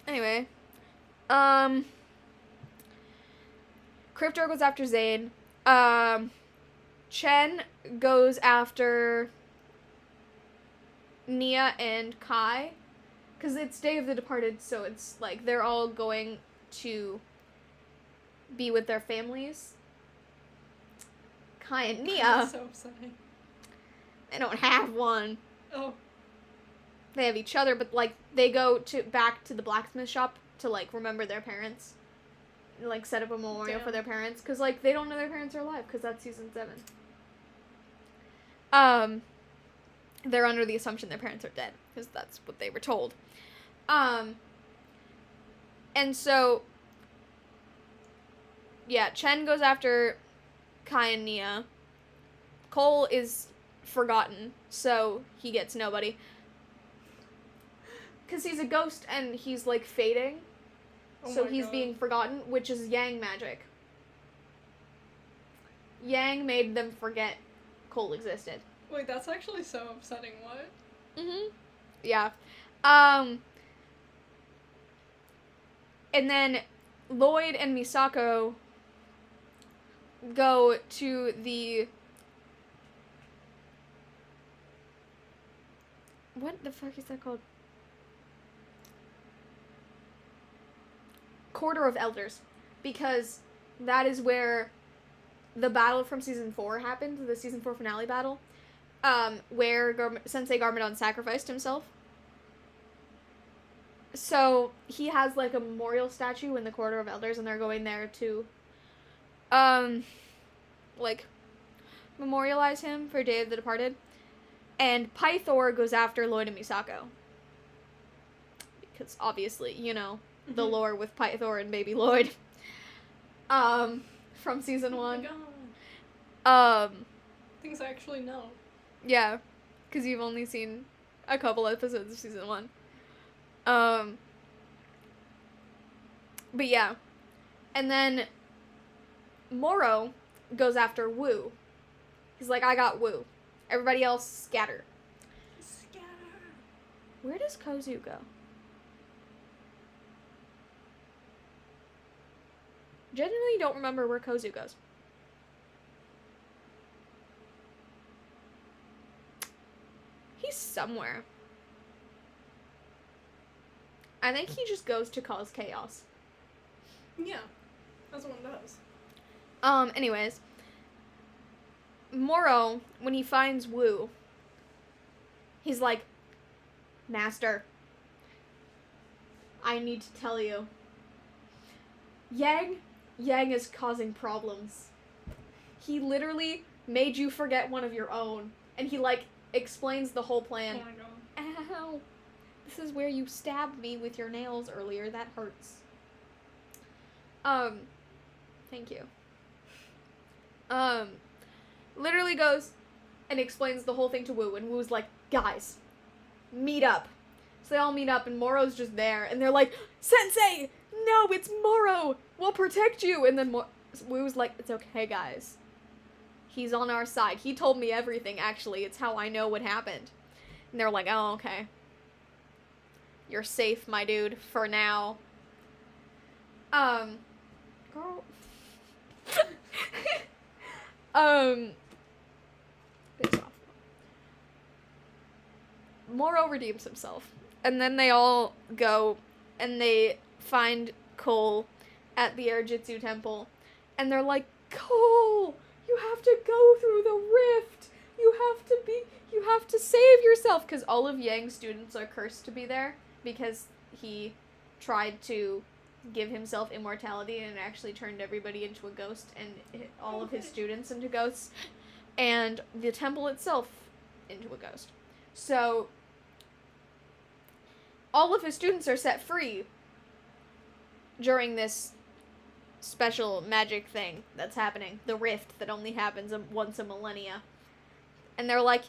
Anyway. Cryptor goes after Zane. Chen goes after Nia and Kai. Because it's Day of the Departed, so it's like they're all going to be with their families. Kai and Nia, That's so upsetting. they don't have one. Oh. They have each other, but, like, they go back to the blacksmith shop to, like, remember their parents. And, like, set up a memorial for their parents. Because, like, they don't know their parents are alive, because that's season 7. They're under the assumption their parents are dead, because that's what they were told. And so, yeah, Chen goes after Kai and Nia. Cole is forgotten, so he gets nobody. Because he's a ghost and he's, like, fading. So he's being forgotten, which is Yang magic. Yang made them forget Cole existed. Wait, that's actually so upsetting. What? Mm-hmm. Yeah. And then Lloyd and Misako go to the... What the fuck is that called? Quarter of Elders. Because that is where the battle from season 4 happened, the season 4 finale battle, where Sensei Garmadon sacrificed himself. So he has, like, a memorial statue in the Quarter of Elders, and they're going there to, like, memorialize him for Day of the Departed. And Pythor goes after Lloyd and Misako. Because, obviously, you know, the lore with Pythor and Baby Lloyd. From season 1. Oh my god. Things I actually know. Yeah, because you've only seen a couple episodes of season 1. But yeah. And then Moro goes after Wu. He's like, I got Wu. Everybody else scatter. Scatter. Where does Kozu go? Genuinely don't remember where Kozu goes. He's somewhere. I think he just goes to cause chaos. Yeah. That's what one does. Anyways. Moro, when he finds Wu, he's like, Master, I need to tell you. Yang is causing problems. He literally made you forget one of your own. And he, like, explains the whole plan. Oh my god. Ow. This is where you stabbed me with your nails earlier. That hurts. Thank you. Literally goes and explains the whole thing to Wu, and Wu's like, guys, meet up. So they all meet up, and Moro's just there, and they're like, Sensei! No, it's Moro! We'll protect you! And then Wu's like, it's okay, guys. He's on our side. He told me everything, actually. It's how I know what happened. And they're like, oh, okay. You're safe, my dude, for now. Girl. Face off. Moro redeems himself. And then they all go and they find Cole at the Air Jitsu Temple. And they're like, Cole, you have to go through the rift. You have to save yourself. Because all of Yang's students are cursed to be there. Because he tried to give himself immortality and actually turned everybody into a ghost and all of his students into ghosts. And the temple itself into a ghost. So all of his students are set free during this special magic thing that's happening. The rift that only happens once a millennia. And they're like,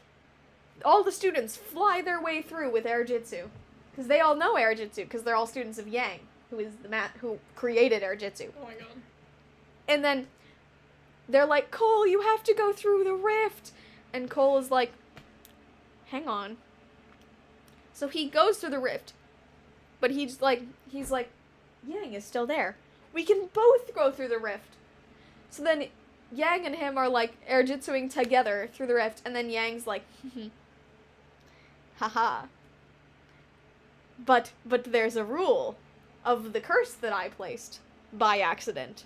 all the students fly their way through with Air Jitsu. Because they all know Air Jitsu, because they're all students of Yang, who is who created Air Jitsu. Oh my god. And then they're like, Cole, you have to go through the rift. And Cole is like, hang on. So he goes through the rift. But he's like, Yang is still there. We can both go through the rift. So then Yang and him are like Air Jitsuing together through the rift. And then Yang's like, haha. But there's a rule of the curse that I placed by accident.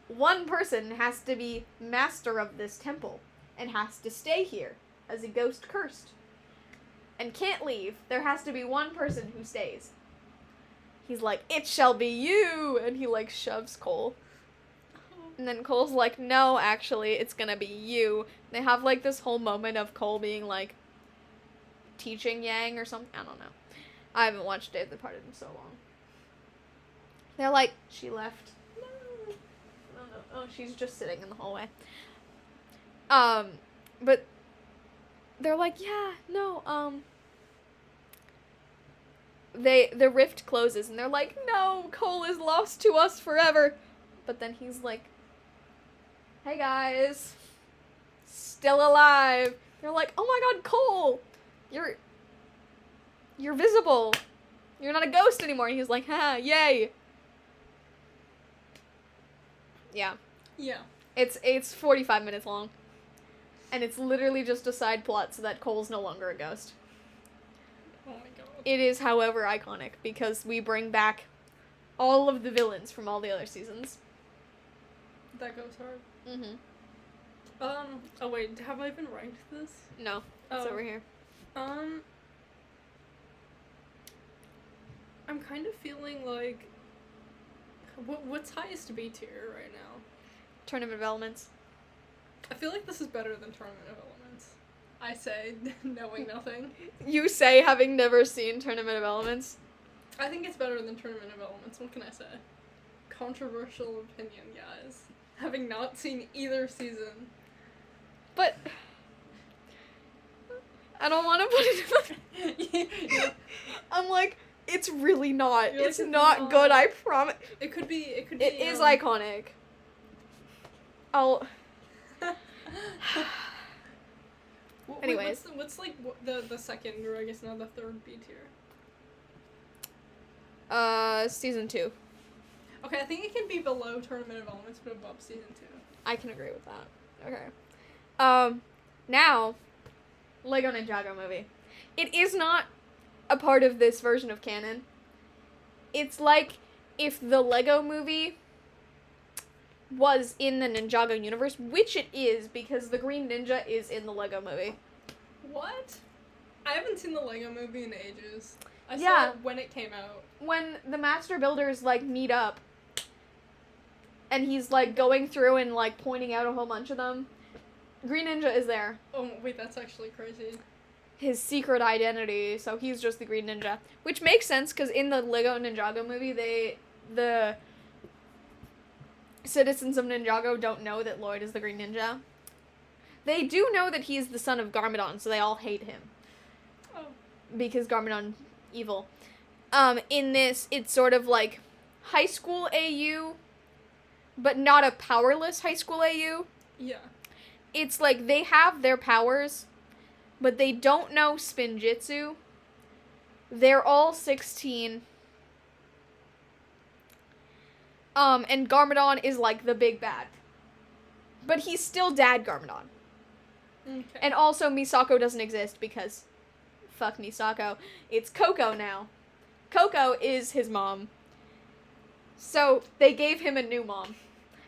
one person has to be master of this temple and has to stay here as a ghost cursed and can't leave. There has to be one person who stays. He's like, it shall be you, and he like shoves Cole. And then Cole's like, no, actually, it's gonna be you. They have like this whole moment of Cole being like teaching Yang or something. I don't know. I haven't watched Day of the Departed in so long. They're like, she left. No. Oh, she's just sitting in the hallway. But they're like, yeah, no, the rift closes and they're like, no, Cole is lost to us forever. But then he's like, hey guys, still alive. They're like, oh my god, Cole, you're visible. You're not a ghost anymore. And he's like, ha, yay. Yeah. Yeah. It's 45 minutes long. And it's literally just a side plot so that Cole's no longer a ghost. Oh my god. It is, however, iconic because we bring back all of the villains from all the other seasons. That goes hard. Mm-hmm. Oh wait, have I even ranked this? No, it's over here. I'm kind of feeling like what's highest B tier right now? Tournament of Elements. I feel like this is better than Tournament of Elements. I say, knowing nothing. You say having never seen Tournament of Elements? I think it's better than Tournament of Elements. What can I say? Controversial opinion, guys. Having not seen either season. But I don't want to put it Yeah. I'm like, it's really not. You're like, It's not good, I promise. It could be. It is iconic. Anyways. What's like the second, or I guess now the third B tier? Season 2. Okay, I think it can be below Tournament of Elements, but above season 2. I can agree with that. Okay. Now, LEGO Ninjago movie. It is not a part of this version of canon. It's like if the LEGO movie was in the Ninjago universe, which it is because the Green Ninja is in the LEGO movie. What? I haven't seen the LEGO movie in ages. I Yeah. saw it when it came out. When the Master Builders, like, meet up, and he's, like, going through and, like, pointing out a whole bunch of them, Green Ninja is there. Oh, wait, that's actually crazy. His secret identity, so he's just the Green Ninja. Which makes sense, because in the LEGO Ninjago movie, the citizens of Ninjago don't know that Lloyd is the Green Ninja. They do know that he's the son of Garmadon, so they all hate him. Oh. Because Garmadon evil. In this, it's sort of like high school AU, but not a powerless high school AU. Yeah. It's like they have their powers, but they don't know Spinjitzu. They're all 16. And Garmadon is like the big bad. But he's still Dad Garmadon. Okay. And also Misako doesn't exist because fuck Misako. It's Coco now. Coco is his mom. So they gave him a new mom.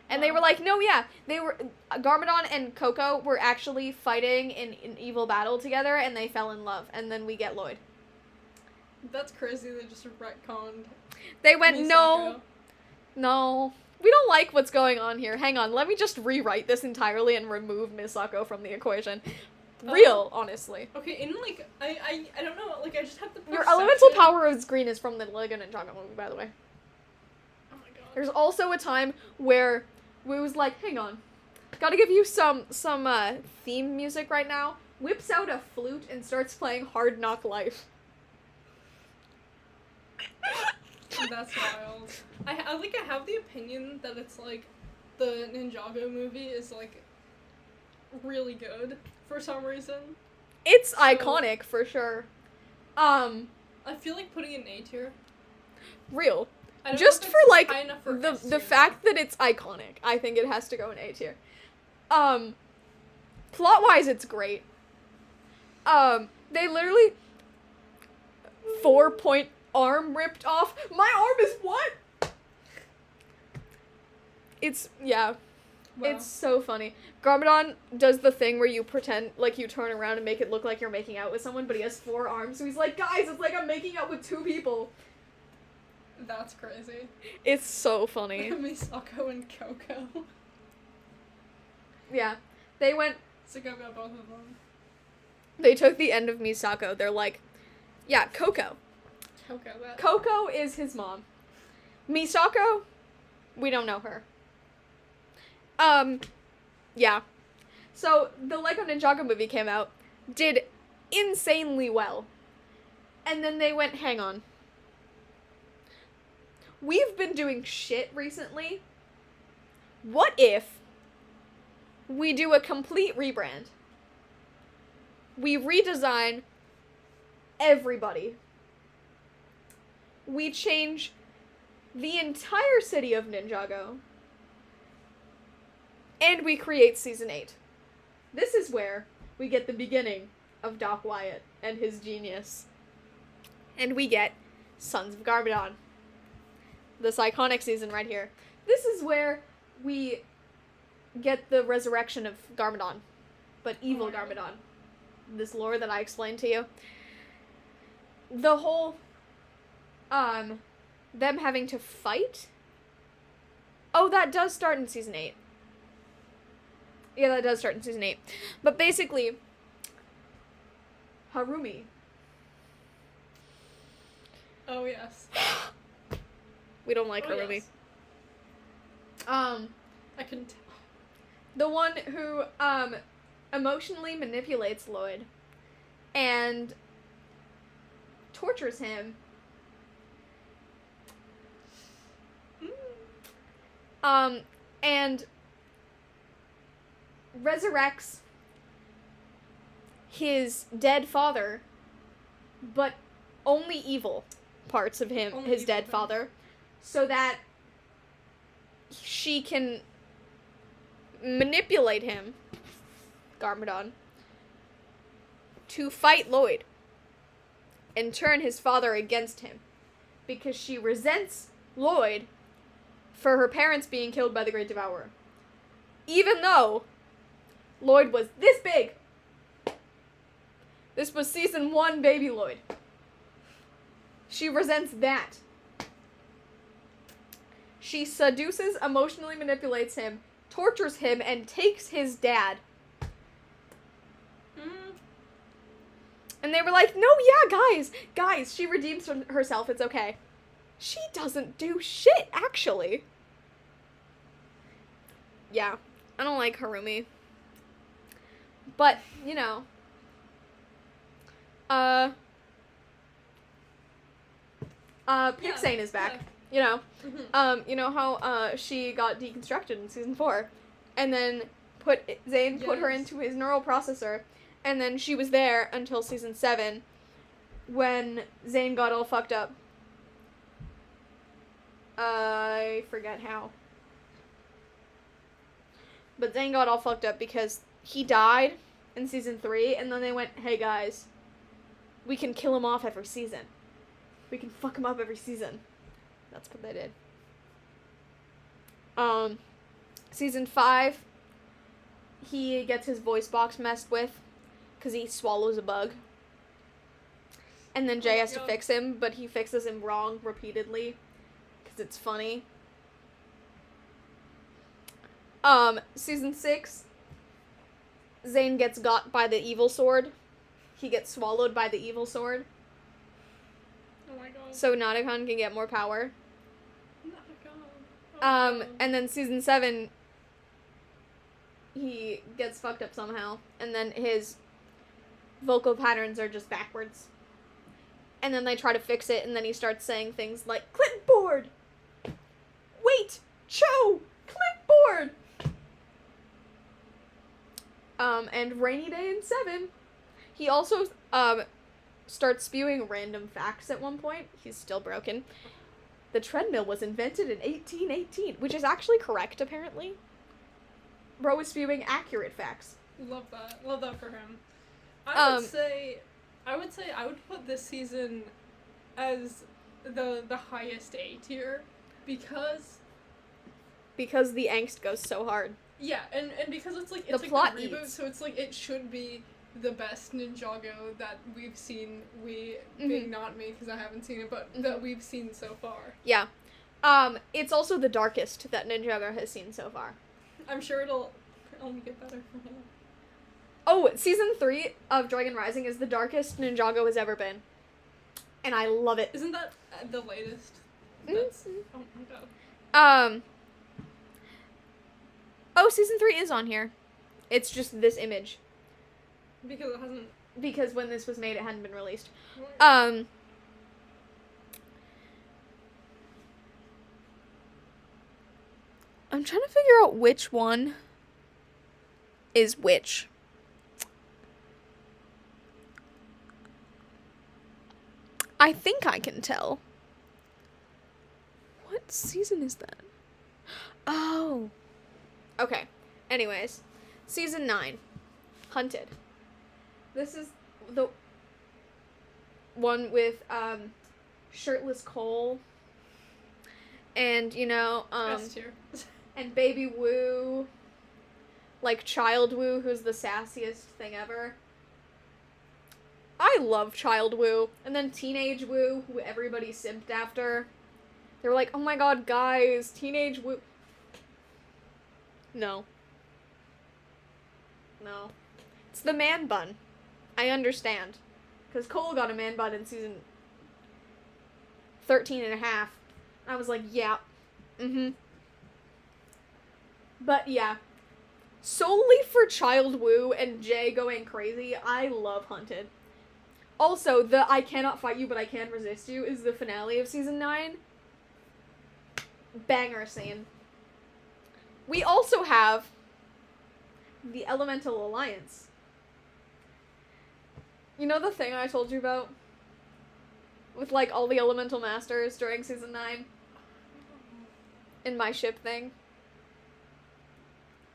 And they were like, no, yeah, Garmadon and Coco were actually fighting in an evil battle together and they fell in love. And then we get Lloyd. That's crazy, they just retconned. They went, Misako. No, we don't like what's going on here. Hang on, let me just rewrite this entirely and remove Misako from the equation. Real, honestly. Okay, in like, I don't know, like I just have the Your perception. elemental power of green is from the LEGO Ninjago movie, by the way. Oh my god. There's also a time where we was like, hang on, gotta give you some theme music right now. Whips out a flute and starts playing Hard Knock Life. That's wild. I have the opinion that it's like the Ninjago movie is like really good for some reason. It's iconic for sure. I feel like putting it in A tier. Real. I don't Just know if for it's like high enough for S the tier. fact that it's iconic, I think it has to go in A tier. Plot wise, it's great. They literally 4-point arm ripped off. My arm is what? Yeah. Wow. It's so funny. Garmadon does the thing where you pretend, like, you turn around and make it look like you're making out with someone, but he has 4 arms, so he's like, guys, it's like I'm making out with 2 people. That's crazy. It's so funny. Misako and Coco. Yeah. They went, Misako got both of them. they took the end of Misako. They're like, yeah, Coco. Coco is his mom. Misako, we don't know her. Yeah. So, the LEGO Ninjago movie came out, did insanely well. And then they went, hang on. We've been doing shit recently. What if we do a complete rebrand? We redesign everybody. We change the entire city of Ninjago. And we create Season 8. This is where we get the beginning of Doc Wyatt and his genius. And we get Sons of Garmadon. This iconic season right here. This is where we get the resurrection of Garmadon. But evil Garmadon. This lore that I explained to you. The whole, them having to fight? Oh, that does start in Season 8. Yeah, that does start in Season 8. But basically, Harumi. Oh, yes. We don't like Harumi. Yes. I can tell. The one who, emotionally manipulates Lloyd and tortures him. And resurrects his dead father, but only evil parts of him, Only his evil dead things. father, so that she can manipulate him, Garmadon, to fight Lloyd and turn his father against him, because she resents Lloyd for her parents being killed by the Great Devourer. Even though Lloyd was this big. This was Season 1 baby Lloyd. She resents that. She seduces, emotionally manipulates him, tortures him, and takes his dad. And they were like, no, yeah, guys, she redeems herself, it's okay. She doesn't do shit, actually. Yeah, I don't like Harumi. But, you know, Pixane is back, you know. You know how, she got deconstructed in Season 4, and then Zane put her into his neural processor, and then she was there until Season 7, when Zane got all fucked up. I forget how. But Zane got all fucked up because he died in Season 3, and then they went, hey guys, we can kill him off every season. We can fuck him up every season. That's what they did. Season 5, he gets his voice box messed with, because he swallows a bug. And then Jay has to fix him, but he fixes him wrong repeatedly, because it's funny. Season 6, Zane gets got by the evil sword. He gets swallowed by the evil sword. Oh my god. So Nadakon can get more power. Oh And then Season 7, he gets fucked up somehow, and then his vocal patterns are just backwards. And then they try to fix it, and then he starts saying things like, clipboard! Wait! Cho! Clipboard! And Rainy Day in 7, he also, starts spewing random facts at one point. He's still broken. The treadmill was invented in 1818, which is actually correct, apparently. Bro was spewing accurate facts. Love that. Love that for him. I would say I would put this season as the highest A tier, because because the angst goes so hard. Yeah, and because it's like, The it's like plot the reboot, eats. so it's like, it should be the best Ninjago that we've seen, being not me, because I haven't seen it, but that we've seen so far. Yeah. It's also the darkest that Ninjago has seen so far. I'm sure it'll only get better from here. Oh, season 3 of Dragon Rising is the darkest Ninjago has ever been. And I love it. Isn't that the latest? Mhm. That's, oh my god. Oh, season 3 is on here. It's just this image. Because it hasn't... Because when this was made, it hadn't been released. What? I'm trying to figure out which one is which. I think I can tell. What season is that? Oh. Okay. Anyways, season 9. Hunted. This is the one with shirtless Cole and S tier. and Baby Woo, like Child Woo, who's the sassiest thing ever. I love Child Woo. And then Teenage Woo, who everybody simped after. They were like, oh my god, guys, Teenage Woo. No. No. It's the man bun. I understand. Because Cole got a man bun in season 13 and a half. I was like, yeah. Mm-hmm. But yeah. Solely for Child Woo and Jay going crazy, I love Hunted. Also, the I cannot fight you but I can resist you is the finale of season 9. Banger scene. We also have the Elemental Alliance. You know the thing I told you about? With, like, all the Elemental Masters during season 9? In my ship thing?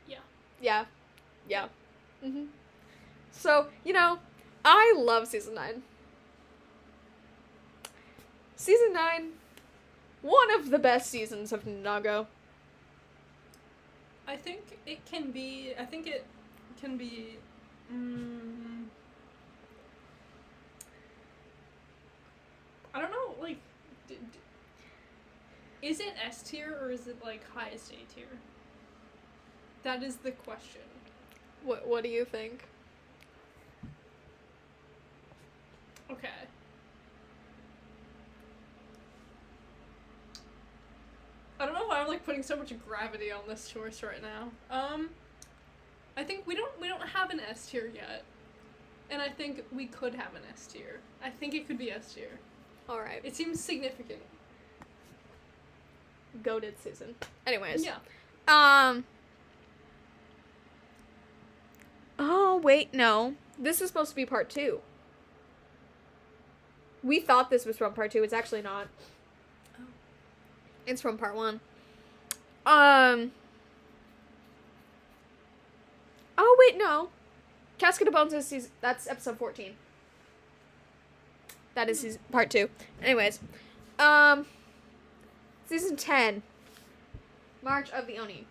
Yeah. Yeah. Yeah. Mm-hmm. So, I love season 9. Season 9, one of the best seasons of Ninjago. I think it can be, I don't know, like, is it S tier or is it, like, highest A tier? That is the question. What do you think? Okay. I don't know why I'm, like, putting so much gravity on this choice right now. I think we don't have an S tier yet. And I think we could have an S tier. I think it could be S tier. Alright. It seems significant. Goated season. Anyways. Yeah. Oh, wait, no. This is supposed to be part 2. We thought this was from part 2. It's actually not. Oh. It's from part 1. Oh, wait, no. Casket of Bones is that's episode 14. That is part 2. Anyways. Season 10. March of the Oni.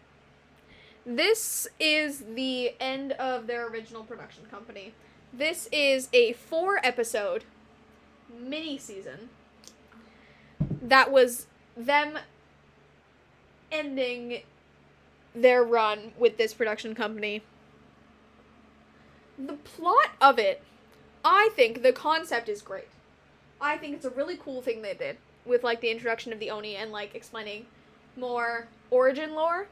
This is the end of their original production company. This is a 4-episode mini-season that was them ending their run with this production company. The plot of it, I think the concept is great. I think it's a really cool thing they did with, like, the introduction of the Oni and, like, explaining more origin lore.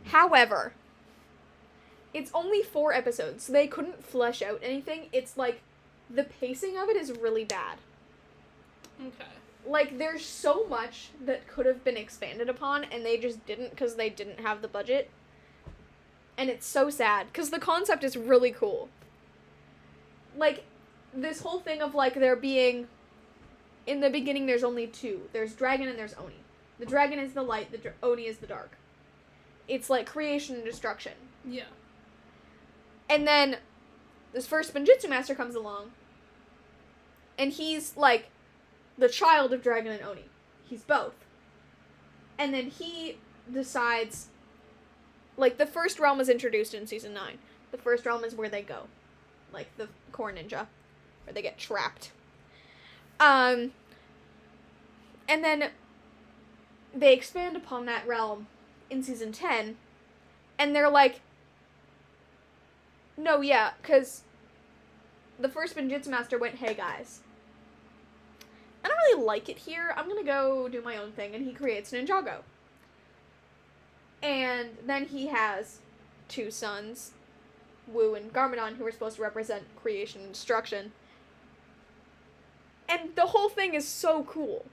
However, it's only 4 episodes, so they couldn't flesh out anything. It's, like, the pacing of it is really bad. Okay. Like, there's so much that could have been expanded upon, and they just didn't because they didn't have the budget. And it's so sad, because the concept is really cool. Like, this whole thing of, like, there being... In the beginning, there's only 2. There's Dragon and there's Oni. The Dragon is the light, the Oni is the dark. It's, like, creation and destruction. Yeah. And then, this first Spinjitzu Master comes along, and he's, like, the child of Dragon and Oni. He's both. And then he decides, like, the first realm was introduced in season 9. The first realm is where they go. Like, the core ninja. Where they get trapped. And then they expand upon that realm in season 10. And they're like, no, yeah, because the first Spinjitzu Master went, hey guys, I don't really like it here. I'm gonna go do my own thing. And he creates Ninjago. And then he has 2 sons, Wu and Garmadon, who are supposed to represent creation and destruction. And the whole thing is so cool.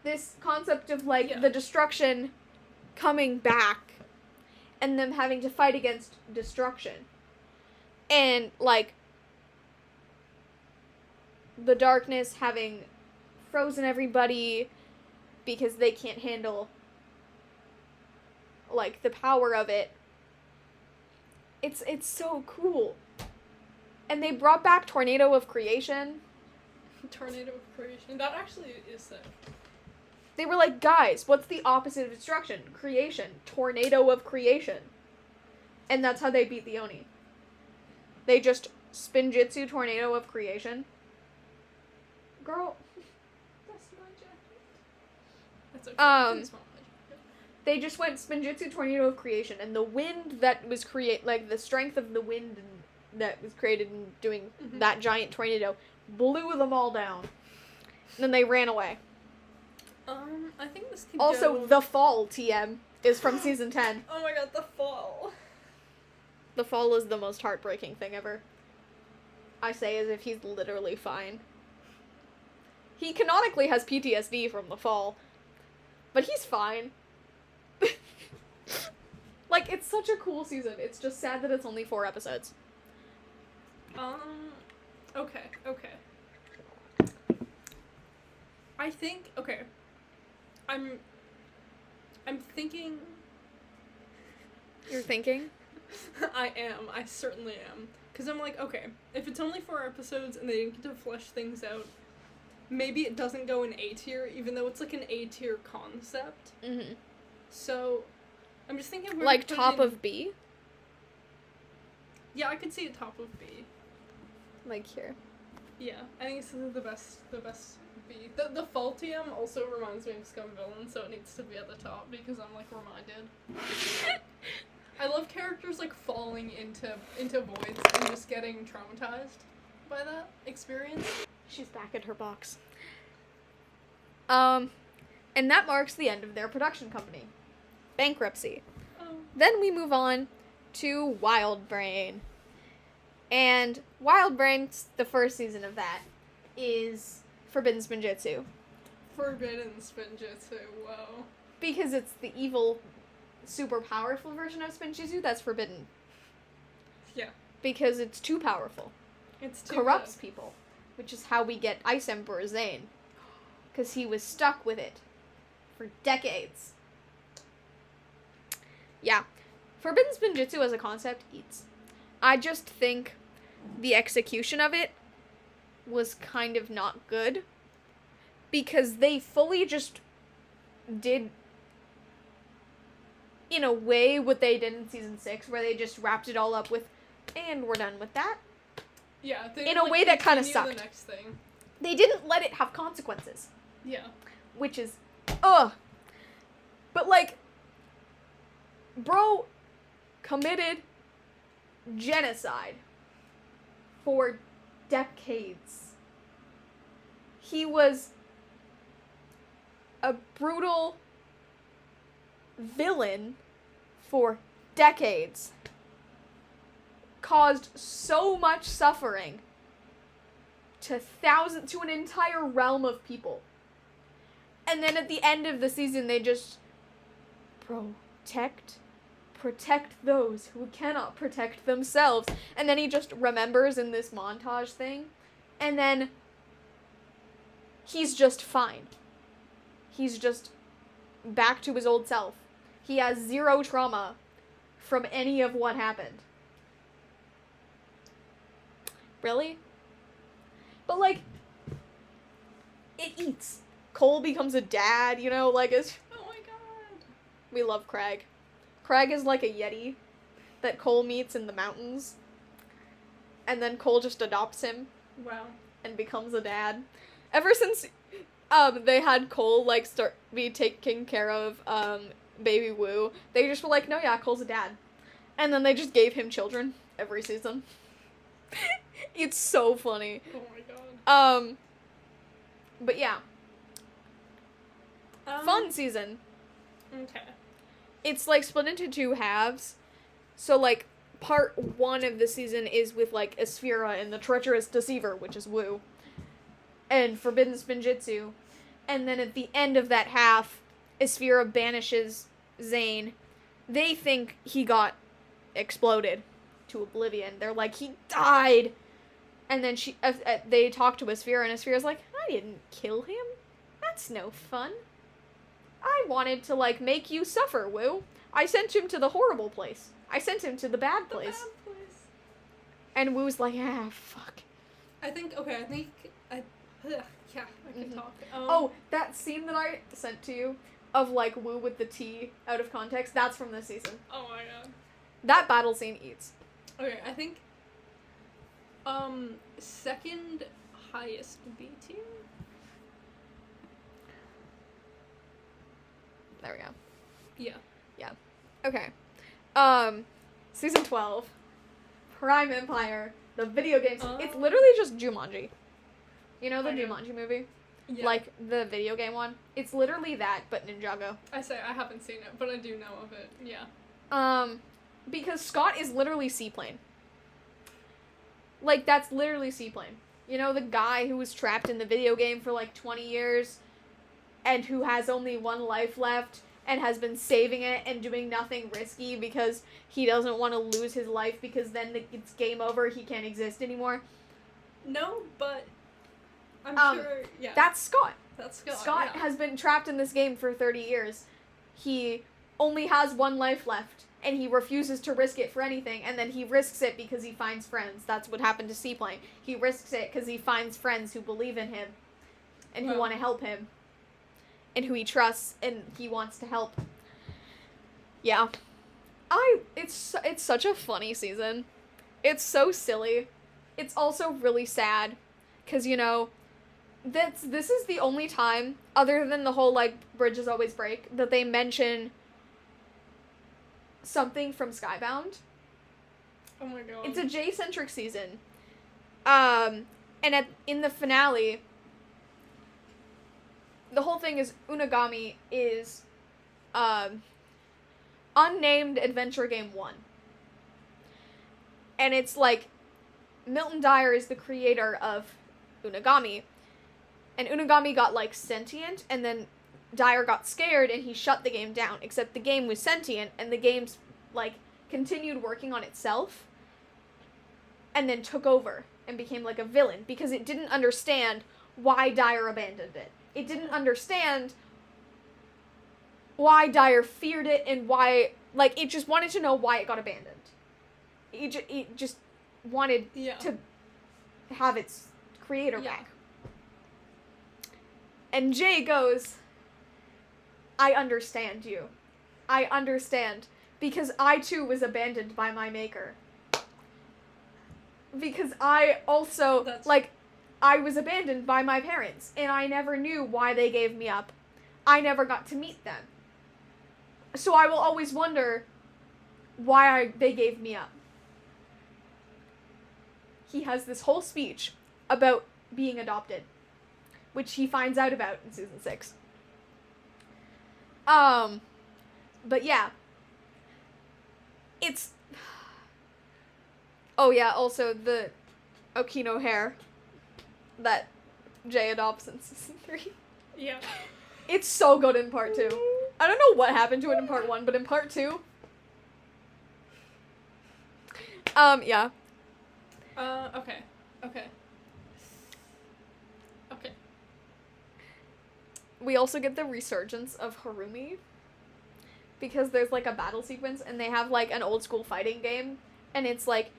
This concept of, like, the destruction coming back and them having to fight against destruction. And, like, the darkness having frozen everybody because they can't handle, like, the power of it. It's so cool. And they brought back Tornado of Creation. Tornado of Creation. That actually is sick. They were like, guys, what's the opposite of destruction? Creation. Tornado of Creation. And that's how they beat the Oni. They just Spinjitzu Tornado of Creation. Girl. That's my jacket. That's okay. It's They just went Spinjitzu Tornado of Creation, and the wind that was the strength of the wind that was created in doing that giant tornado blew them all down. And then they ran away. I think this could Also, The Fall TM is from season 10. Oh my god, The Fall. The Fall is the most heartbreaking thing ever. I say as if he's literally fine. He canonically has PTSD from The Fall, but he's fine. Like, it's such a cool season. It's just sad that it's only 4 episodes. Okay. I think, okay. I'm thinking... You're thinking? I certainly am. Because I'm like, okay, if it's only 4 episodes and they didn't get to flesh things out, maybe it doesn't go in A tier, even though it's like an A tier concept. Mm-hmm. So, I'm just thinking... Like top of B? Yeah, I could see a top of B. Like here. Yeah, I think this is the best B. The Fall TM also reminds me of Scum Villain, so it needs to be at the top because I'm like reminded. I love characters like falling into voids and just getting traumatized by that experience. She's back at her box. And that marks the end of their production company. Bankruptcy. Oh. Then we move on to Wild Brain. And Wild Brain, the first season of that, is Forbidden Spinjitzu. Forbidden Spinjitzu, whoa. Because it's the evil, super powerful version of Spinjitzu that's forbidden. Yeah. Because it's too powerful. It's too corrupts good. people. Which is how we get Ice Emperor Zane. Because he was stuck with it for decades. Yeah. Forbidden Spinjitzu as a concept eats. I just think the execution of it was kind of not good. Because they fully just did, in a way, what they did in season 6, where they just wrapped it all up with, and we're done with that. Yeah. In a way that kind of sucked. The next thing. They didn't let it have consequences. Yeah. Which is, ugh. But, like, bro committed genocide for decades. He was a brutal villain for decades. Caused so much suffering to an entire realm of people. And then at the end of the season, they just protect those who cannot protect themselves. And then he just remembers in this montage thing. And then he's just fine. He's just back to his old self. He has zero trauma from any of what happened. Really? But, like, it eats. Cole becomes a dad, you know, like, it's... Oh my god. We love Craig. Craig is like a yeti that Cole meets in the mountains. And then Cole just adopts him. Wow. And becomes a dad. Ever since they had Cole like be taking care of baby Woo, they just were like, no, yeah, Cole's a dad. And then they just gave him children every season. It's so funny. Oh my god. But yeah. Fun season. Okay. It's like split into 2 halves. So like part 1 of the season is with like Asphira and the Treacherous Deceiver, which is Woo, and Forbidden Spinjitzu. And then at the end of that half, Asphira banishes Zane. They think he got exploded to oblivion. They're like, he died. And then they talk to Asphira, and Asphira's like, I didn't kill him. That's no fun. I wanted to, like, make you suffer, Woo. I sent him to the horrible place. I sent him to the bad place. The bad place. And Woo's like, fuck. I think I can talk. That scene that I sent to you of, like, Woo with the T out of context, that's from this season. Oh my god. That battle scene eats. Okay, I think, second highest B tier? There we go. Yeah. Yeah. Okay. Season 12. Prime Empire. The video games. It's literally just Jumanji. You know the Jumanji movie? Yeah. Like, the video game one? It's literally that, but Ninjago. I haven't seen it, but I do know of it. Yeah. Because Scott is literally Seaplane. Like, that's literally Seaplane. You know, the guy who was trapped in the video game for, like, 20 years, and who has only 1 life left, and has been saving it and doing nothing risky because he doesn't want to lose his life because then it's game over, he can't exist anymore. No, but I'm sure, yeah. That's Scott. That's Scott. Scott has been trapped in this game for 30 years. He only has 1 life left, and he refuses to risk it for anything, and then he risks it because he finds friends. That's what happened to Seaplane. He risks it because he finds friends who believe in him, and who want to help him, and who he trusts, and he wants to help. Yeah. It's such a funny season. It's so silly. It's also really sad, because, you know, this is the only time, other than the whole, like, bridges always break, that they mention something from Skybound. Oh my god. It's a J-centric season. And in the finale, the whole thing is Unagami is unnamed adventure game 1. And it's like Milton Dyer is the creator of Unagami. And Unagami got, like, sentient, and then Dyer got scared and he shut the game down, except the game was sentient and the game's, like, continued working on itself and then took over and became, like, a villain because it didn't understand why Dyer abandoned it. It didn't understand why Dyer feared it and why, like, it just wanted to know why it got abandoned. It just wanted to have its creator back. And Jay goes, I understand you. I understand. Because I too was abandoned by my maker. Because I also, I was abandoned by my parents. And I never knew why they gave me up. I never got to meet them. So I will always wonder why they gave me up. He has this whole speech about being adopted, which he finds out about in season 6. But yeah. It's... Oh yeah, also the Okino hair that Jay adopts in season 3. Yeah. It's so good in part 2. I don't know what happened to it in part 1, but in part 2... yeah. Okay. We also get the resurgence of Harumi, because there's, like, a battle sequence, and they have, like, an old-school fighting game, and it's, like,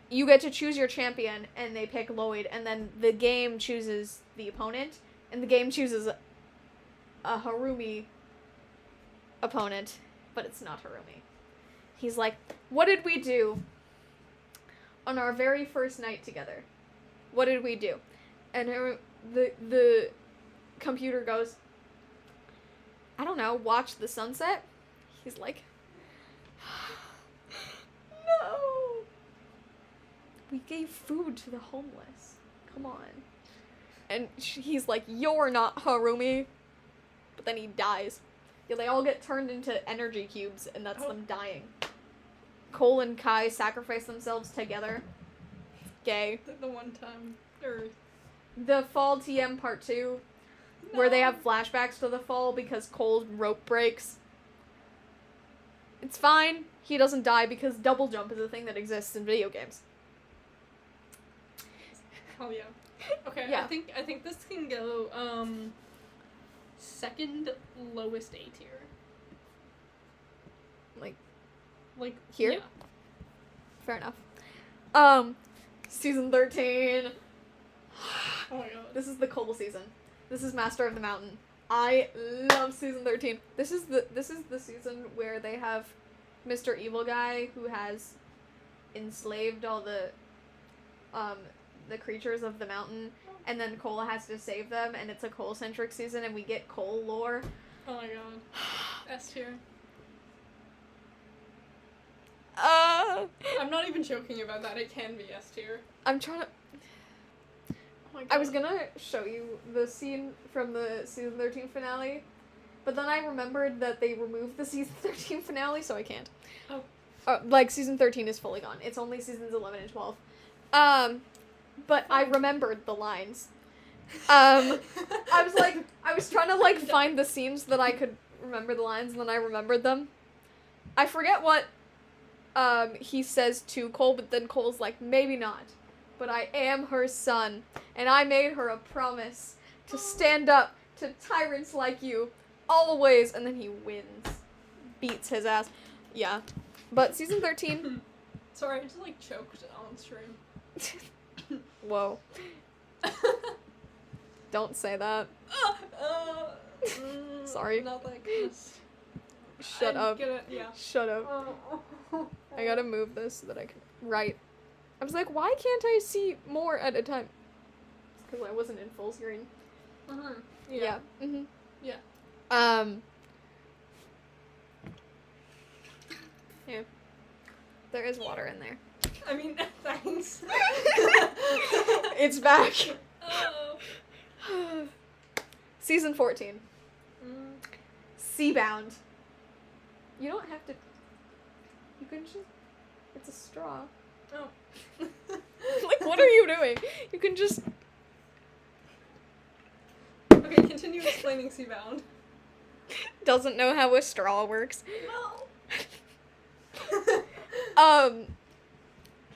you get to choose your champion, and they pick Lloyd, and then the game chooses the opponent, and the game chooses a Harumi opponent, but it's not Harumi. He's like, what did we do on our very first night together? What did we do? And the computer goes, I don't know, watch the sunset? He's like, no! We gave food to the homeless. Come on. And he's like, you're not Harumi. But then he dies. Yeah, they all get turned into energy cubes, and that's them dying. Cole and Kai sacrifice themselves together. Gay. The one time. Or... The Fall TM Part 2, where they have flashbacks to the fall because Cole's rope breaks. It's fine. He doesn't die because double jump is a thing that exists in video games. Oh yeah. Okay, Yeah. I think this can go second lowest A tier. Like here? Yeah. Fair enough. Season 13. Oh my god. This is the Cole season. This is Master of the Mountain. I love season 13. This is the season where they have Mr. Evil Guy who has enslaved all the creatures of the mountain, and then Cole has to save them, and it's a Cole-centric season, and we get Cole lore. Oh my god. S tier. I'm not even joking about that. It can be S tier. I'm trying to... Oh my god. I was gonna show you the scene from the season 13 finale, but then I remembered that they removed the season 13 finale, so I can't. Oh. Like, season 13 is fully gone. It's only seasons 11 and 12. But I remembered the lines. I was trying to, like, find the scenes that I could remember the lines, and then I remembered them. I forget what, he says to Cole, but then Cole's like, maybe not. But I am her son, and I made her a promise to stand up to tyrants like you, always, and then he wins. Beats his ass. Yeah. But season 13... Sorry, I just, like, choked on stream. Whoa. Don't say that. Sorry. Not like this. Shut up. Yeah. Shut up. I gotta move this so that I can write. I was like, why can't I see more at a time? Because I wasn't in full screen. Uh-huh. Yeah. Mm-hmm. Yeah. Yeah. There is water in there. I mean, thanks. It's back. Oh. Season 14. Mm. Seabound. You don't have to... You can just... It's a straw. Oh. Like, what are you doing? You can just... Okay, continue explaining Seabound. Doesn't know how a straw works. No.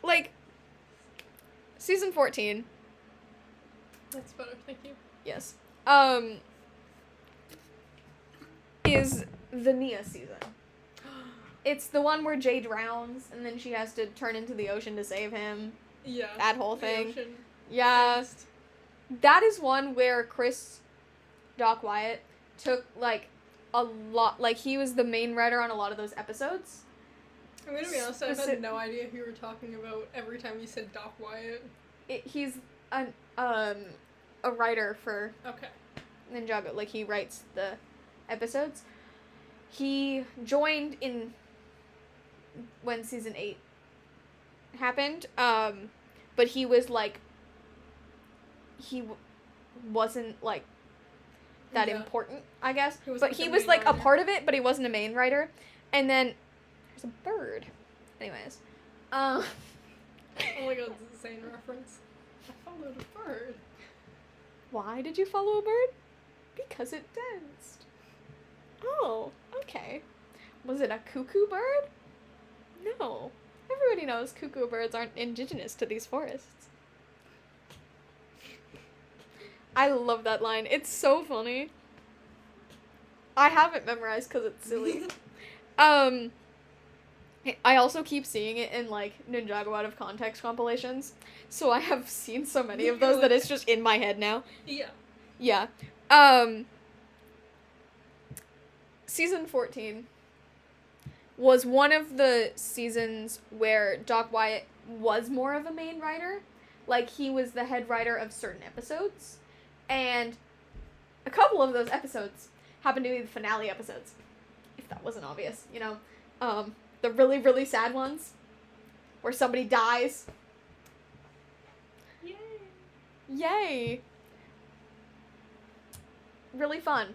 Like, season 14. That's better, thank you. Yes. Is the Nia season. It's the one where Jay drowns, and then she has to turn into the ocean to save him. Yeah. That whole the thing. ocean. Yeah. Fast. That is one where Doc Wyatt took, like, a lot, like, he was the main writer on a lot of those episodes. I'm gonna be honest, I had no idea who you were talking about every time you said Doc Wyatt. He's a writer for Okay. Ninjago. Like, he writes the episodes. He joined in when season 8 happened, but he was, like, wasn't, like, that important, I guess. But he was, like, a part of it, but he wasn't a main writer. And then, there's a bird. Anyways. Oh my god, this is a Zane reference. I followed a bird. Why did you follow a bird? Because it danced. Oh, okay. Was it a cuckoo bird? No. Everybody knows cuckoo birds aren't indigenous to these forests. I love that line. It's so funny. I have it memorized because it's silly. I also keep seeing it in, like, Ninjago out of context compilations. So I have seen so many of those that it's just in my head now. Yeah. Yeah. Season 14 was one of the seasons where Doc Wyatt was more of a main writer. Like, he was the head writer of certain episodes. And a couple of those episodes happened to be the finale episodes. If that wasn't obvious, you know. The really, really sad ones. Where somebody dies. Yay! Yay! Really fun.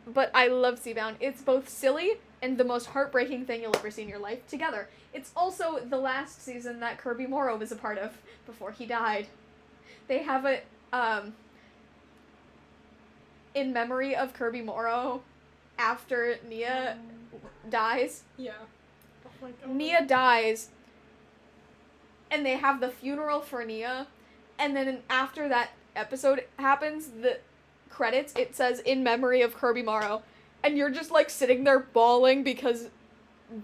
But I love Seabound. It's both silly and the most heartbreaking thing you'll ever see in your life together. It's also the last season that Kirby Morrow was a part of before he died. They have a, in memory of Kirby Morrow, after Nia dies. Yeah. Oh my god. Nia dies, and they have the funeral for Nia, and then after that episode happens, the credits, it says, in memory of Kirby Morrow, and you're just, like, sitting there bawling because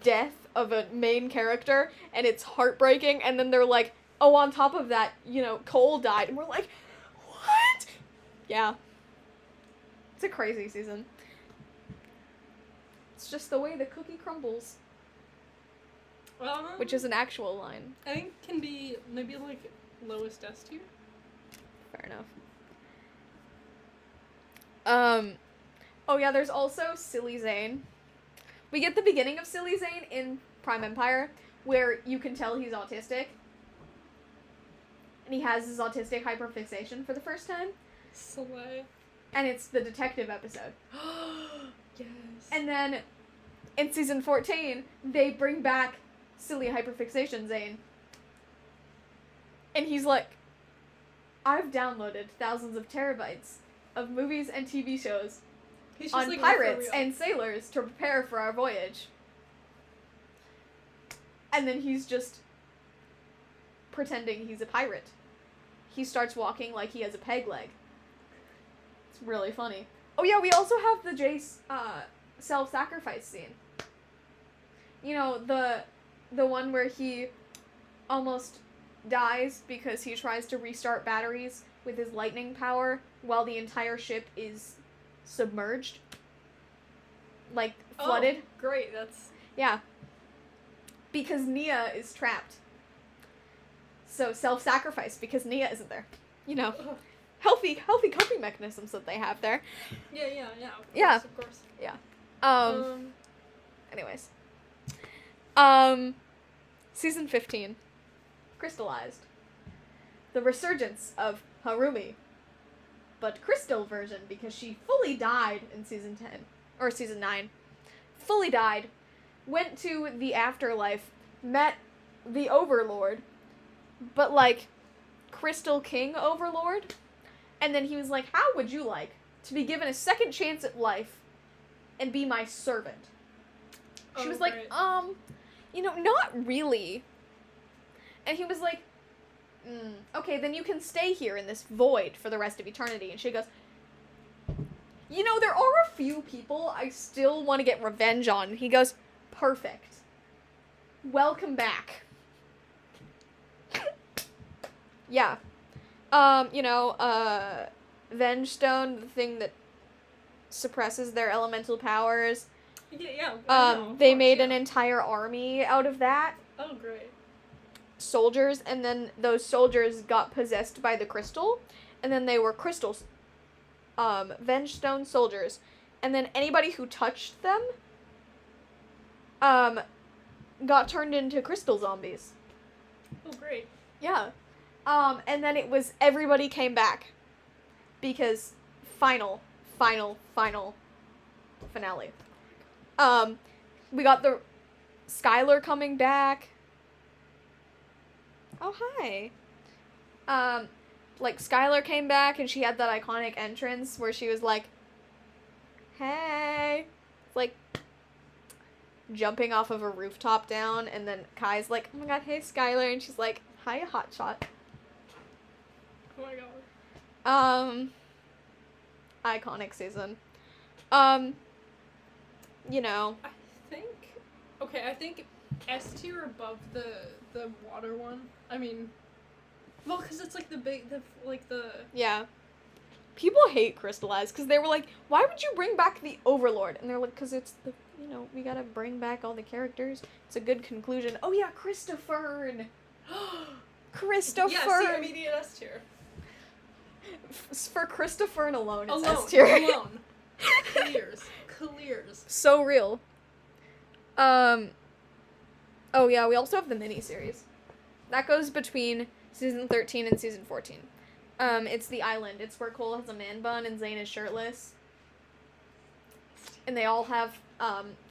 death of a main character, and it's heartbreaking, and then they're like, oh, on top of that, you know, Cole died, and we're like, what? Yeah. It's a crazy season. It's just the way the cookie crumbles, which is an actual line. I think can be maybe, like, lowest S tier. Fair enough. Oh yeah, there's also Silly Zane. We get the beginning of Silly Zane in Prime Empire, where you can tell he's autistic. And he has his autistic hyperfixation for the first time. Slay. And it's the detective episode. Yes. And then, in season 14, they bring back Silly Hyperfixation Zane. And he's like, I've downloaded thousands of terabytes of movies and TV shows He's just on like, pirates and sailors to prepare for our voyage. And then he's just pretending he's a pirate. He starts walking like he has a peg leg. It's really funny. Oh yeah, we also have the Jace self-sacrifice scene. You know, the one where he almost dies because he tries to restart batteries with his lightning power while the entire ship is submerged. Like, flooded. Oh, great, that's... Yeah. Because Nia is trapped. So, self-sacrifice because Nia isn't there. You know. Ugh. Healthy coping mechanisms that they have there. Yeah. Of course. Yeah. Anyways. Season 15. Crystallized. The resurgence of Harumi. But crystal version, because she fully died in season 10. Or season 9. Fully died. Went to the afterlife. Met the Overlord. But, like, Crystal King Overlord. And then he was like, how would you like to be given a second chance at life and be my servant? She was like, great. You know, not really. And he was like, okay, then you can stay here in this void for the rest of eternity. And she goes, you know, there are a few people I still want to get revenge on. And he goes, perfect. Welcome back. Yeah. You know, Vengestone, the thing that suppresses their elemental powers. Yeah. They made an entire army out of that. Oh, great. Soldiers, and then those soldiers got possessed by the crystal, and then they were crystals. Vengestone soldiers. And then anybody who touched them, got turned into crystal zombies. Oh, great. Yeah. And then it was everybody came back. Because final finale. We got the Skylar coming back. Oh, hi. Like, Skylar came back and she had that iconic entrance where she was like, hey. Like, jumping off of a rooftop down, and then Kai's like, oh my god, hey, Skylar, and she's like, hi, hotshot. Oh my god. Iconic season. You know. I think S tier above the water one. I mean, well, because it's like the. Yeah. People hate Crystallized because they were like, why would you bring back the Overlord? And they're like, because it's the, we gotta bring back all the characters. It's a good conclusion. Oh yeah, Christopher. Christopher. Yeah, see, immediate S tier. For Christopher alone, it's Alone. S tier. Alone. Clears. So real. Oh yeah, we also have the miniseries. That goes between season 13 and season 14. It's the island. It's where Cole has a man bun and Zane is shirtless. And they all have,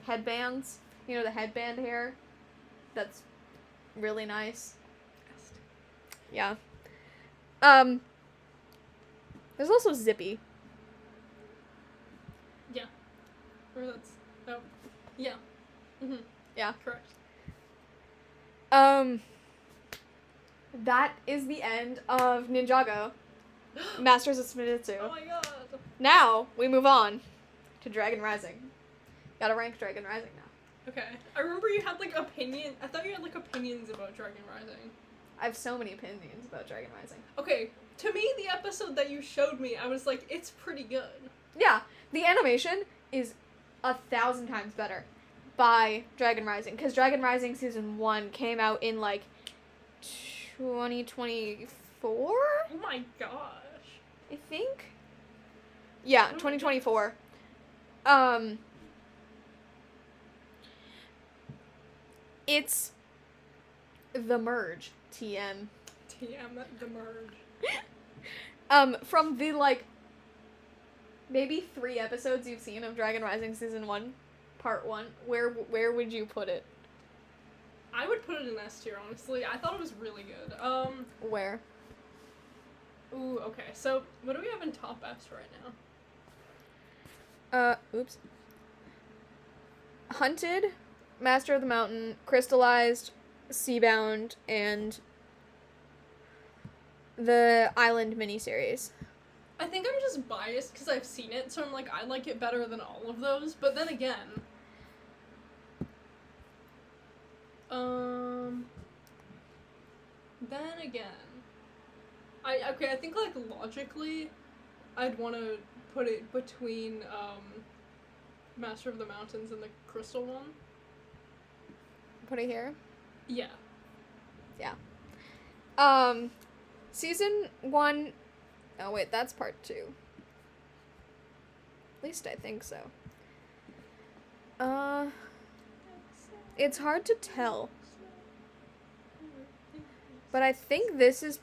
headbands. You know, the headband hair? That's really nice. Yeah. There's also Zippy. Yeah. Or that's... Oh. Yeah. Mm-hmm. Yeah. Correct. That is the end of Ninjago, Masters of Smititsu. Oh my god. Now, we move on to Dragon Rising. Gotta rank Dragon Rising now. Okay. I remember you had, like, I thought you had, like, opinions about Dragon Rising. I have so many opinions about Dragon Rising. Okay. To me, the episode that you showed me, I was like, it's pretty good. Yeah, the animation is 1,000 times better by Dragon Rising, because Dragon Rising Season 1 came out in, like, 2024? Oh my gosh. I think? Yeah, 2024. It's the merge, TM. TM, the merge. From the, like, maybe 3 episodes you've seen of Dragon Rising Season 1, Part 1, where would you put it? I would put it in S tier, honestly. I thought it was really good. Where? Ooh, okay. So, what do we have in top S right now? Oops. Hunted, Master of the Mountain, Crystallized, Seabound, and the Island miniseries. I think I'm just biased because I've seen it, so I'm like, I like it better than all of those. But then again, I think, like, logically, I'd want to put it between Master of the Mountains and the Crystal one. Put it here? Yeah. Yeah. Season 1... Oh, wait, that's part 2. At least I think so. It's hard to tell. But I think this is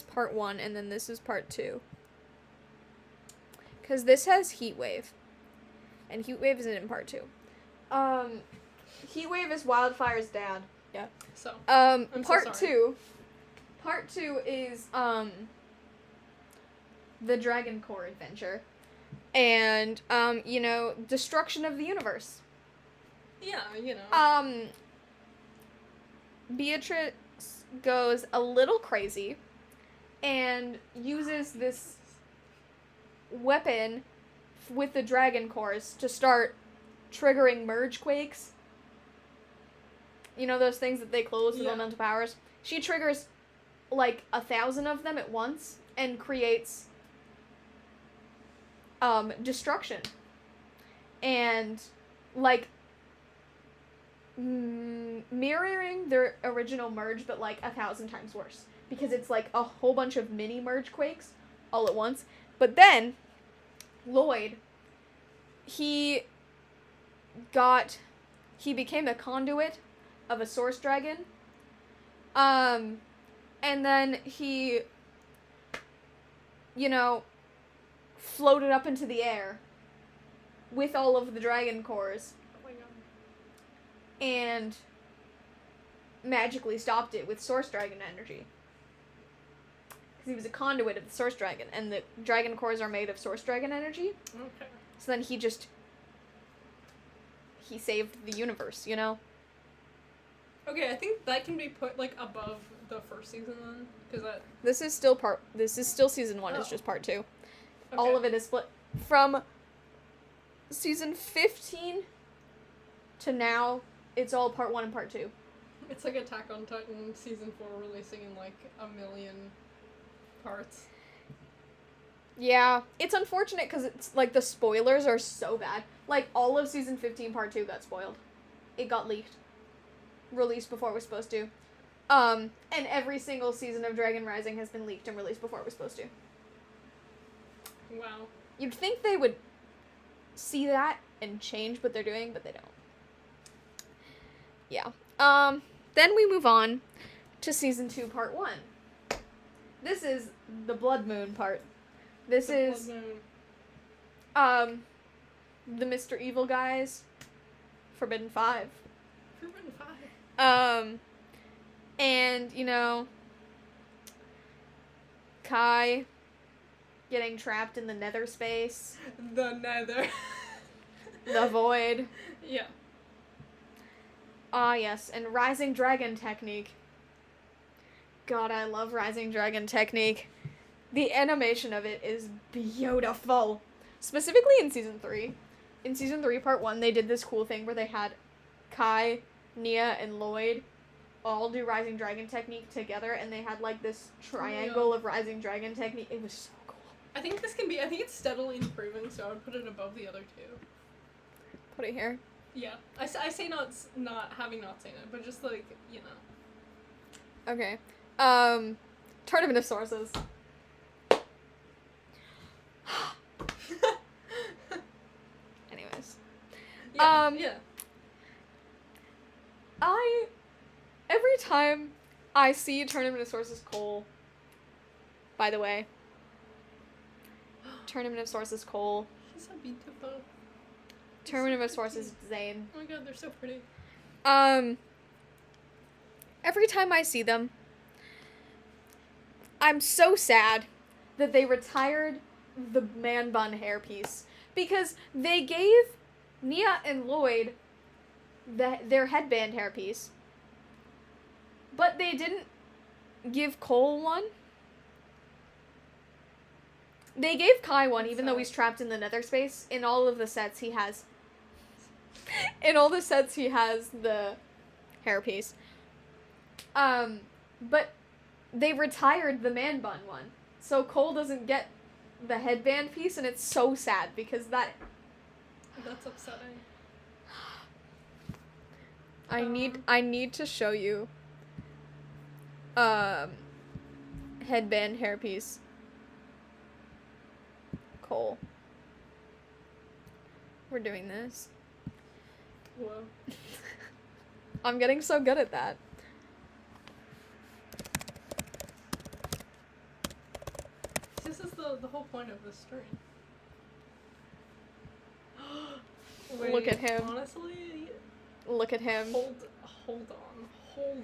part 1, and then this is part 2. Because this has Heatwave. And Heatwave isn't in part 2. Heatwave is Wildfire's dad. Yeah. So, part 2. Part 2 is, the Dragon Core adventure. And, destruction of the universe. Yeah, Beatrice goes a little crazy and uses this weapon with the Dragon Cores to start triggering merge quakes. You know those things that they close with elemental powers? She triggers, like, 1,000 of them at once and creates destruction. And, like, mirroring their original merge, but, like, 1,000 times worse. Because it's, like, a whole bunch of mini merge quakes all at once. But then, Lloyd, he became a conduit of a source dragon. And then he, floated up into the air with all of the dragon cores. Oh my god. And magically stopped it with source dragon energy. Because he was a conduit of the source dragon, and the dragon cores are made of source dragon energy. Okay. So then he saved the universe, Okay, I think that can be put, like, above the first season then, because that... This is still season 1, it's just part 2. Okay. All of it is split. From season 15 to now, it's all part 1 and part 2. It's like Attack on Titan season 4 releasing in, like, 1,000,000 parts. Yeah, it's unfortunate because it's, like, the spoilers are so bad. Like, all of Season 15 Part 2 got spoiled. It got leaked. Released before it was supposed to. And every single season of Dragon Rising has been leaked and released before it was supposed to. Wow. You'd think they would see that and change what they're doing, but they don't. Yeah. Then we move on to Season 2, Part 1. This is the Blood Moon part. This is, the Mr. Evil guys, Forbidden 5. Forbidden 5. And, you know, Kai getting trapped in the nether space. The nether. The void. Yeah. Ah, yes, and Rising Dragon Technique. God, I love Rising Dragon Technique. The animation of it is beautiful. Specifically in Season 3. In Season 3, Part 1, they did this cool thing where they had Kai, Nia, and Lloyd all do Rising Dragon Technique together, and they had, like, this triangle of Rising Dragon Technique. It was so cool. I think it's steadily improving, so I would put it above the other two. Put it here. Yeah. I say not seen it, but just, like, you know. Okay. Tournament of Sources. Anyways. Yeah. Every time I see Tournament of Sources Cole, by the way. Tournament of Sources Cole. She's so beautiful. Tournament of Sources Zane. Oh my god, they're so pretty. Every time I see them, I'm so sad that they retired the man bun hairpiece. Because they gave Nia and Lloyd their headband hairpiece. But they didn't give Cole one. They gave Kai one, even though he's trapped in the nether space. In all of the sets, he has... In all the sets, he has the hairpiece. But they retired the man bun one. So Cole doesn't get the headband piece, and it's so sad, because that... That's upsetting. I need to show you headband hairpiece Cole. We're doing this. Whoa. I'm getting so good at that. This is the whole point of this stream. Wait, Look at him. Honestly, Look at him. hold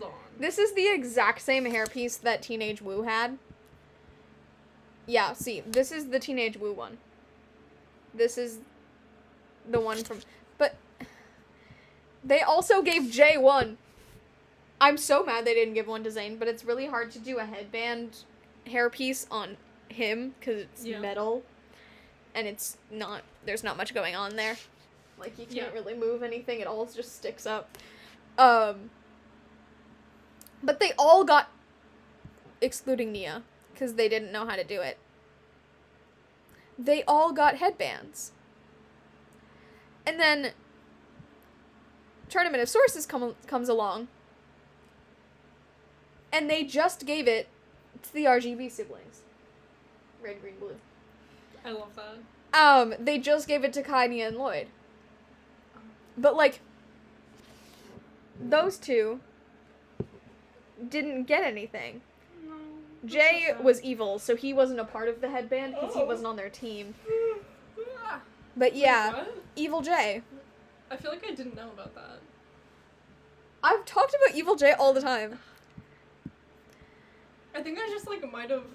on. This is the exact same hairpiece that Teenage Woo had. Yeah, see, this is the Teenage Woo one. This is the one from... But they also gave Jay one. I'm so mad they didn't give one to Zane, but it's really hard to do a headband hairpiece on him, because it's metal. And it's not... There's not much going on there. Like, you can't really move anything. It all just sticks up. But they all got... Excluding Nia, because they didn't know how to do it. They all got headbands. And then... Tournament of Sources comes along. And they just gave it to the RGB siblings. Red, green, blue. I love that. They just gave it to Kai, Nia, and Lloyd. But, like, those two didn't get anything. No, Jay was evil, so he wasn't a part of the headband because he wasn't on their team. But yeah, Wait, what? Evil Jay. I feel like I didn't know about that. I've talked about Evil Jay all the time. I think I just, like, might have...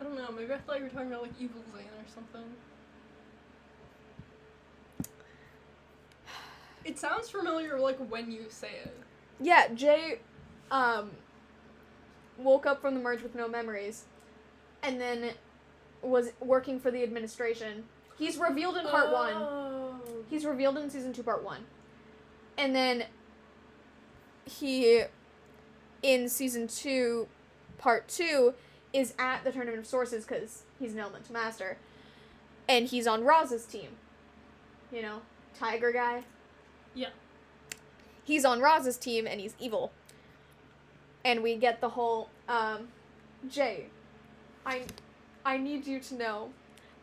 I don't know, maybe I thought you were talking about, like, Evil Zane or something. It sounds familiar, like, when you say it. Yeah, Jay, woke up from the merge with no memories, and then was working for the administration. He's revealed in part 1. He's revealed in season 2, part 1. And then he, in season 2, part 2, is at the Tournament of Sources because he's an elemental master. And he's on Roz's team. You know, tiger guy. Yeah. He's on Roz's team, and he's evil. And we get the whole, Jay, I need you to know,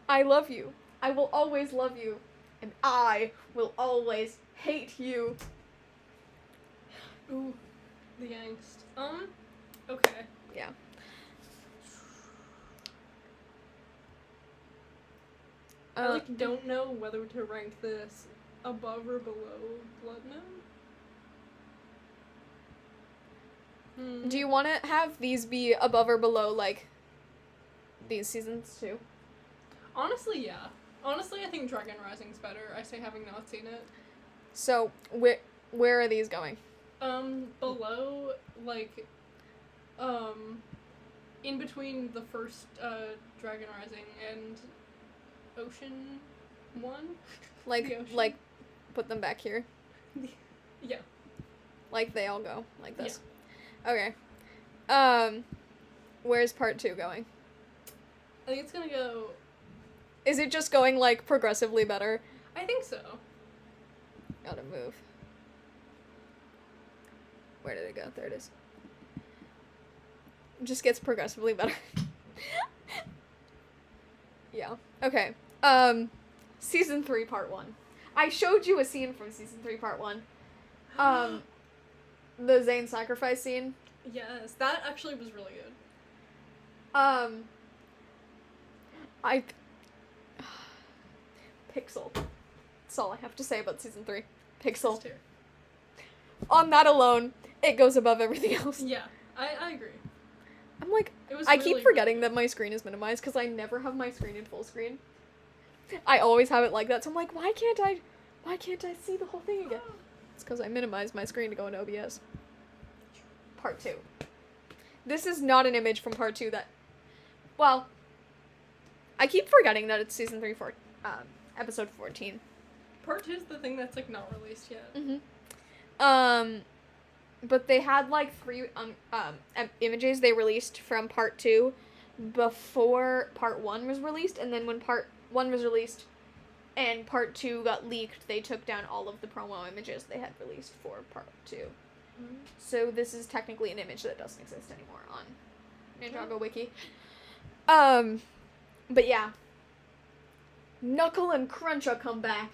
I love you. I will always love you. And I will always hate you. Ooh, the angst. Okay. Yeah. I, don't know whether to rank this above or below Blood Moon. Do you want to have these be above or below, like, these seasons, too? Honestly, yeah. Honestly, I think Dragon Rising's better, I say having not seen it. So, where are these going? Below, like, in between the first, Dragon Rising and Ocean 1? Like, put them back here? Yeah. Like, they all go, like this? Yeah. Okay. Where's part 2 going? I think it's gonna go... Is it just going, like, progressively better? I think so. Gotta move. Where did it go? There it is. It just gets progressively better. Yeah. Okay. Season 3, part 1. I showed you a scene from Season 3, part 1. The Zane sacrifice scene. Yes, that actually was really good. Pixel. That's all I have to say about Season 3. Pixel. Tier. On that alone, it goes above everything else. Yeah, I agree. I'm like, It was I really, keep forgetting really that my screen is minimized because I never have my screen in full screen. I always have it like that, so I'm like, why can't I see the whole thing again? It's because I minimized my screen to go into OBS. Part 2. This is not an image from part 2 that, well, I keep forgetting that it's season 3 for, episode 14. Part 2 is the thing that's, like, not released yet. But they had, like, 3, images they released from part 2 before part 1 was released, and then when part 1 was released and part 2 got leaked, they took down all of the promo images they had released for part 2. So this is technically an image that doesn't exist anymore on Ninjago Wiki. But yeah. Knuckle and Cruncha come back.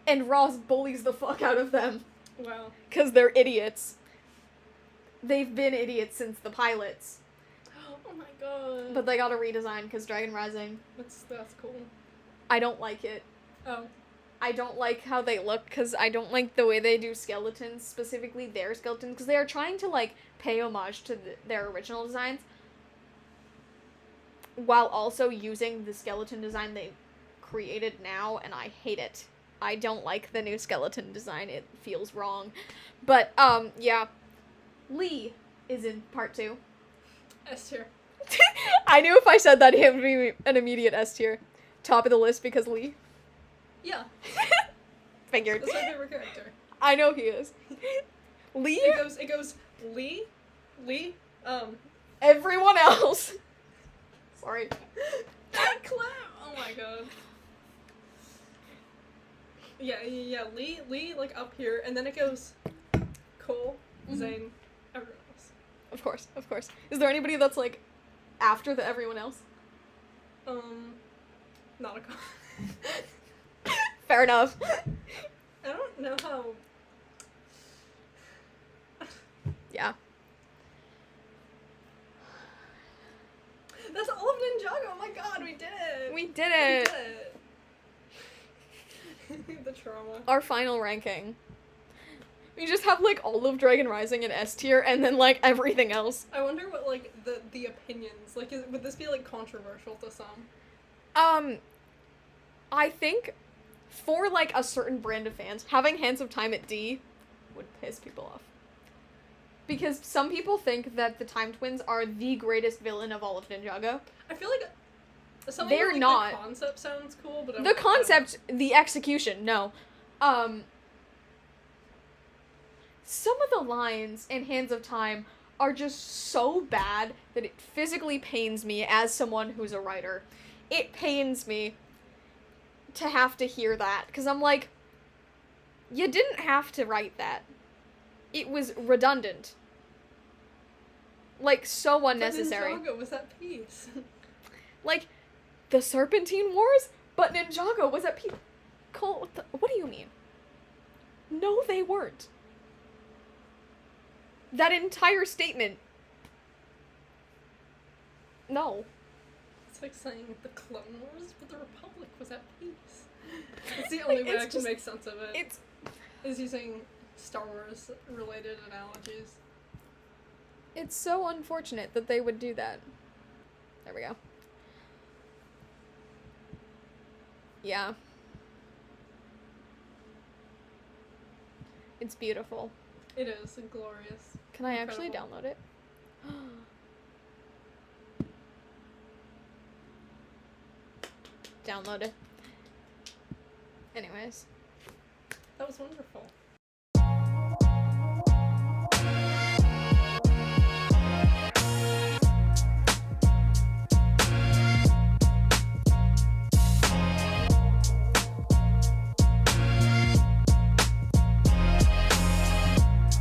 And Ross bullies the fuck out of them. Wow. Because they're idiots. They've been idiots since the pilots. Oh my god. But they got a redesign because Dragon Rising. That's cool. I don't like it. Oh. I don't like how they look because I don't like the way they do skeletons, specifically their skeletons, because they are trying to, like, pay homage to their original designs while also using the skeleton design they created now, and I hate it. I don't like the new skeleton design. It feels wrong. But, yeah. Lee is in part 2. S tier. I knew if I said that, it would be an immediate S tier. Top of the list because Lee. Yeah. Figured. That's my favorite character. I know he is. Lee? It goes Lee, everyone else. Sorry. That clip! Oh my god. Yeah, Lee, like, up here, and then it goes Cole, Zane, everyone else. Of course. Is there anybody that's, like, after the everyone else? Not a con. Fair enough. I don't know how... Yeah. That's all of Ninjago! Oh my god, we did it! We did it! The trauma. Our final ranking. We just have, like, all of Dragon Rising in S tier, and then, like, everything else. I wonder what, like, the opinions, like, would this be, like, controversial to some? I think, for, like, a certain brand of fans, having Hands of Time at D would piss people off. Because some people think that the Time Twins are the greatest villain of all of Ninjago. I feel like something They're like not. The concept sounds cool, but The concept, the execution, no. Some of the lines in Hands of Time are just so bad that it physically pains me as someone who's a writer. it pains me to have to hear that, because I'm like, you didn't have to write that. It was redundant. Like, so unnecessary. But Ninjago was at peace. Like, the Serpentine Wars? But Ninjago was at peace. Cole, what do you mean? No, they weren't. That entire statement. No. It's like saying the Clone Wars, but the Republic was at peace. It's the only way I can make sense of it. Is using Star Wars related analogies. It's so unfortunate that they would do that. There we go. Yeah. It's beautiful. It is glorious. Can I Incredible. actually download it? Download it. Anyways. That was wonderful.